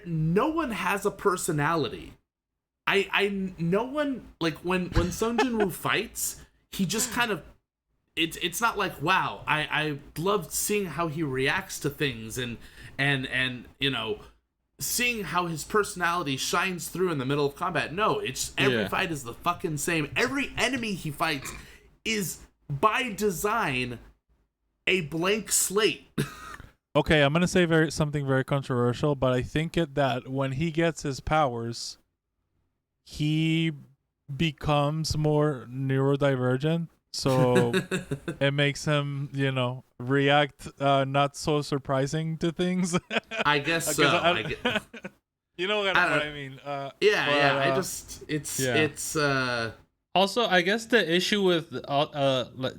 no one has a personality. No one, like, when Sung Jin-woo fights, he just kind of, it's not like, wow, I love seeing how he reacts to things and seeing how his personality shines through in the middle of combat. No, it's every fight is the fucking same. Every enemy he fights is by design a blank slate. Okay, I'm gonna say something very controversial, but I think that when he gets his powers, he becomes more neurodivergent. So it makes him, react not so surprising to things. I guess so. You know what I mean? It's Also, I guess the issue with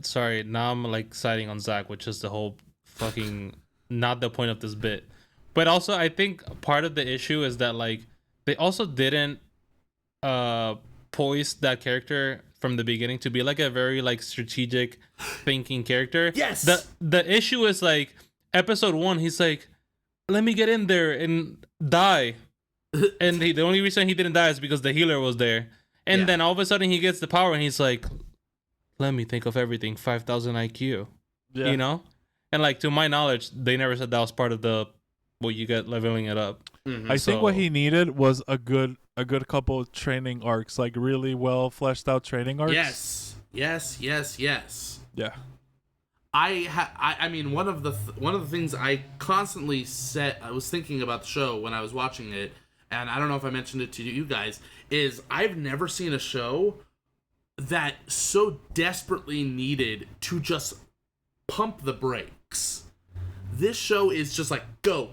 sorry, now I'm like siding on Zach, which is the whole fucking not the point of this bit. But also, I think part of the issue is that like they also didn't poise that character from the beginning to be like a very like strategic thinking character. Yes. The issue is like episode 1, he's like, let me get in there and die. And the only reason he didn't die is because the healer was there. And then all of a sudden he gets the power and he's like, let me think of everything, 5,000 IQ. Yeah. You know? And like to my knowledge, they never said that was part of the what you get leveling it up. Mm-hmm. I think what he needed was a good couple of training arcs, like really well fleshed out training arcs. Yes. Yeah. I mean, one of the things I constantly I was thinking about the show when I was watching it, and I don't know if I mentioned it to you guys, is I've never seen a show that so desperately needed to just pump the brakes. This show is just like go.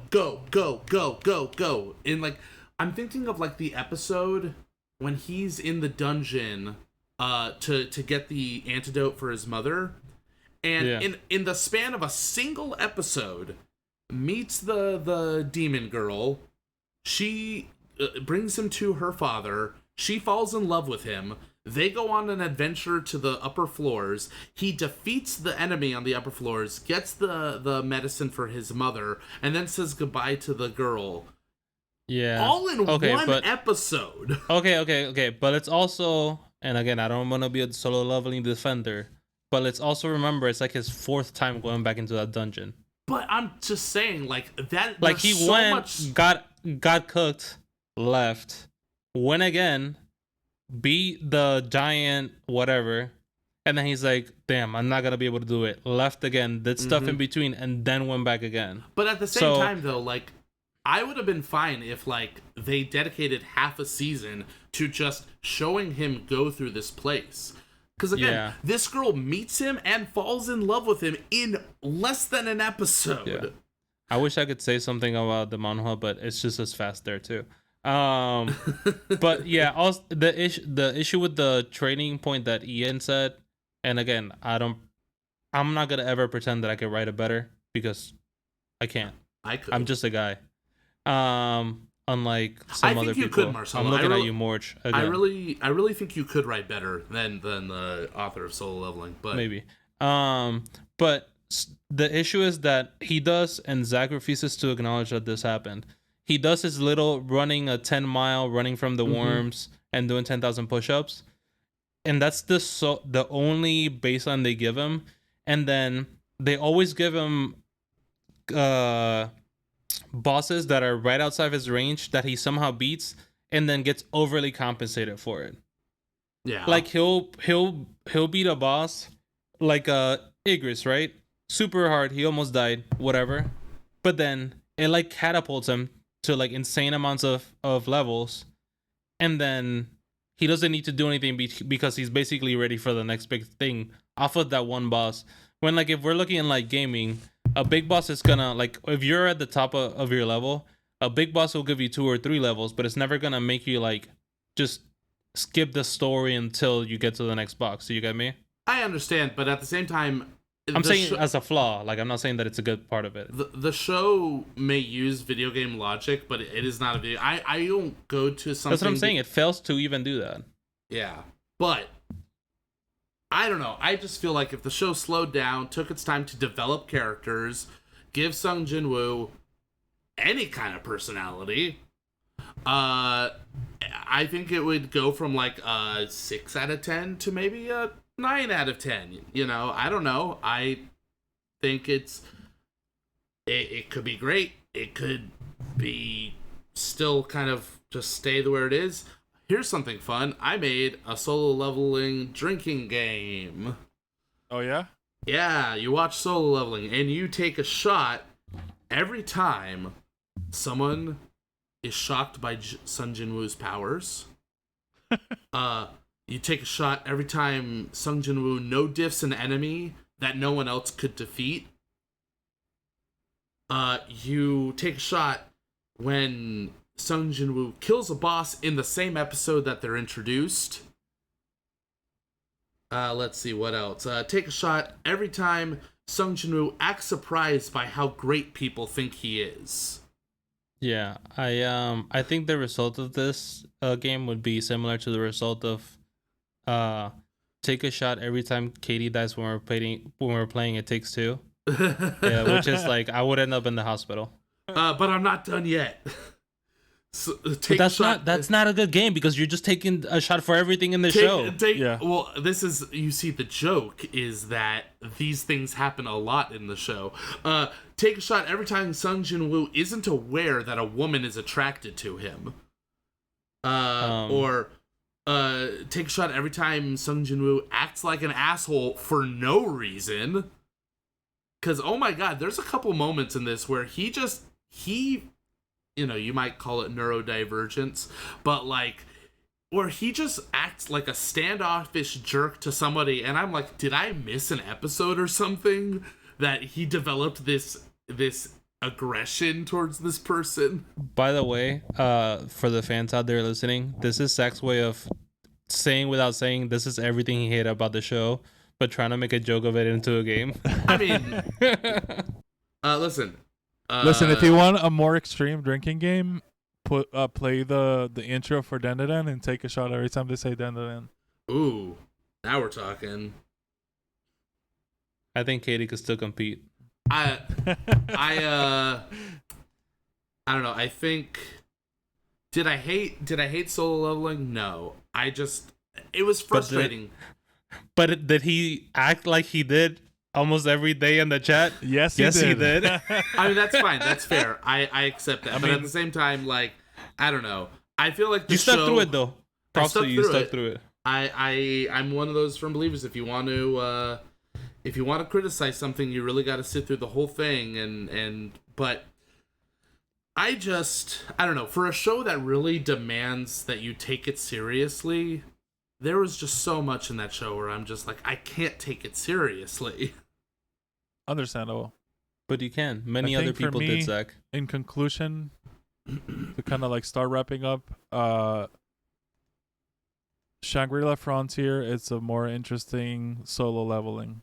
And like I'm thinking of like the episode when he's in the dungeon to get the antidote for his mother. And in the span of a single episode, meets the demon girl. She brings him to her father. She falls in love with him. They go on an adventure to the upper floors. He defeats the enemy on the upper floors, gets the medicine for his mother, and then says goodbye to the girl. Yeah. All in one episode. Okay. But it's also, and again, I don't want to be a solo leveling defender, but let's also remember it's like his 4th time going back into that dungeon. But I'm just saying, like that. Like he got cooked, left, win again, beat the giant whatever, and then he's like, damn, I'm not gonna be able to do it. Left again, did stuff in between, and then went back again. But at the same time, though, like, I would have been fine if, like, they dedicated half a season to just showing him go through this place. Because, again, this girl meets him and falls in love with him in less than an episode. Yeah. I wish I could say something about the manhwa, but it's just as fast there, too. But, yeah, also, the issue with the training point that Ian said, and, again, I'm not going to ever pretend that I could write it better, because I can't. I could. I'm just a guy. Unlike some other people. I think you could, Marcelo. I'm looking at you, Morch. Again. I really think you could write better than the author of Solo Leveling, but maybe. But the issue is that he does, and Zach refuses to acknowledge that this happened. He does his little running a 10-mile, running from the worms, and doing 10,000 push-ups, and that's the only baseline they give him. And then they always give him bosses that are right outside of his range that he somehow beats and then gets overly compensated for it. Yeah. Like he'll beat a boss like Igris, right? Super hard, he almost died, whatever. But then it like catapults him to like insane amounts of levels, and then he doesn't need to do anything because he's basically ready for the next big thing off of that one boss. When like if we're looking in like gaming, a big boss is gonna, like, if you're at the top of your level, a big boss will give you 2 or 3 levels, but it's never gonna make you like just skip the story until you get to the next box. Do you get me? I understand, but at the same time, I'm saying as a flaw. Like, I'm not saying that it's a good part of it. The show may use video game logic, but it is not a video. I don't go to something. That's what I'm saying. It fails to even do that. Yeah, but I don't know. I just feel like if the show slowed down, took its time to develop characters, give Sung Jin-woo any kind of personality, I think it would go from like a 6 out of 10 to maybe a 9 out of 10. You know, I don't know. I think it could be great. It could be still kind of just stay where it is. Here's something fun. I made a Solo Leveling drinking game. Oh, yeah? Yeah, you watch Solo Leveling, and you take a shot every time someone is shocked by Sung Jin-woo's powers. You take a shot every time Sung Jin-woo no-diffs an enemy that no one else could defeat. You take a shot when Sung Jin-woo kills a boss in the same episode that they're introduced. Let's see, what else? Take a shot every time Sung Jin-woo acts surprised by how great people think he is. Yeah, I think the result of this game would be similar to the result of take a shot every time Katie dies when we're playing It Takes Two. Yeah, which is like I would end up in the hospital. But I'm not done yet. So, but that's not a good game because you're just taking a shot for everything in the show. Yeah. Well, this is, you see, the joke is that these things happen a lot in the show. Take a shot every time Sung Jin-woo isn't aware that a woman is attracted to him. Or take a shot every time Sung Jin-woo acts like an asshole for no reason. Because, oh my god, there's a couple moments in this where he you know, you might call it neurodivergence, but like, where he just acts like a standoffish jerk to somebody, and I'm like, did I miss an episode or something that he developed this aggression towards this person? By the way, for the fans out there listening, this is Zach's way of saying without saying this is everything he hated about the show, but trying to make a joke of it into a game. I mean, listen. Listen, if you want a more extreme drinking game, play the intro for Dandadan and take a shot every time they say Dandadan. Ooh, now we're talking. I think Katie could still compete. I don't know. I think did I hate Solo Leveling? No. It was frustrating. But did he act like he did almost every day in the chat? Yes, he did. I mean, that's fine. That's fair. I accept that. But at the same time, like, I don't know. I feel like you stuck through it though. Props to you, stuck through it. I'm one of those firm believers. If you want to criticize something, you really got to sit through the whole thing. But I don't know. For a show that really demands that you take it seriously, there was just so much in that show where I'm just like, I can't take it seriously. Understandable. But you can. Many other people did, Zach. In conclusion, to kind of like start wrapping up, Shangri-La Frontier is a more interesting solo leveling.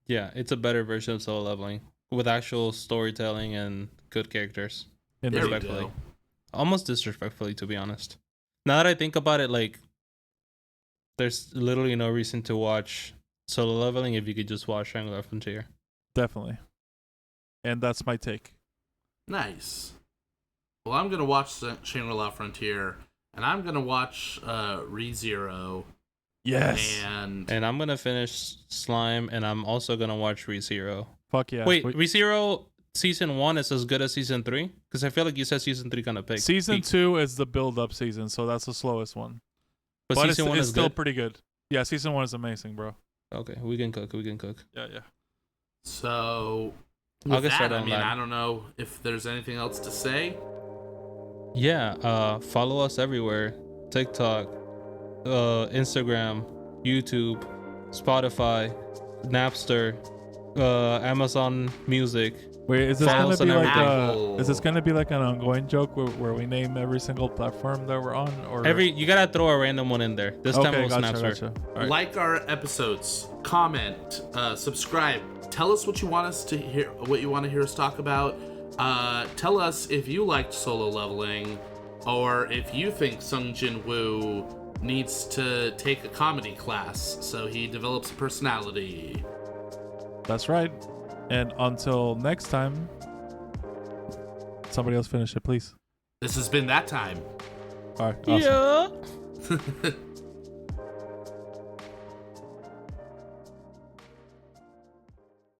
Yeah, it's a better version of solo leveling with actual storytelling and good characters. Respectfully. Almost disrespectfully, to be honest. Now that I think about it, like, there's literally no reason to watch solo leveling if you could just watch Shangri-La Frontier. Definitely. And that's my take. Nice. Well, I'm going to watch Shangri-La Frontier, and I'm going to watch ReZero. Yes. And I'm going to finish Slime, and I'm also going to watch ReZero. Fuck yeah. Wait, ReZero season 1 is as good as season 3? Because I feel like you said season 3 kind of peaked. Season 2 is the build-up season, so that's the slowest one. But season 1 is still good? pretty good. Yeah, season 1 is amazing, bro. Okay, we can cook. Yeah. So, I'll with get started that, on that. I don't know if there's anything else to say. Yeah, follow us everywhere. TikTok, Instagram, YouTube, Spotify, Napster, Amazon Music. Wait, is this Follow gonna us be on like everything. is this gonna be like an ongoing joke where we name every single platform that we're on? Or You gotta throw a random one in there. This time it was Napster. Gotcha. All right. Like our episodes, comment, subscribe. Tell us what you want us to hear, what you want to hear us talk about. Tell us if you liked solo leveling, or if you think Sung Jin Woo needs to take a comedy class so he develops a personality. That's right. And until next time, somebody else finish it, please. This has been that time. All right. Awesome. Yeah.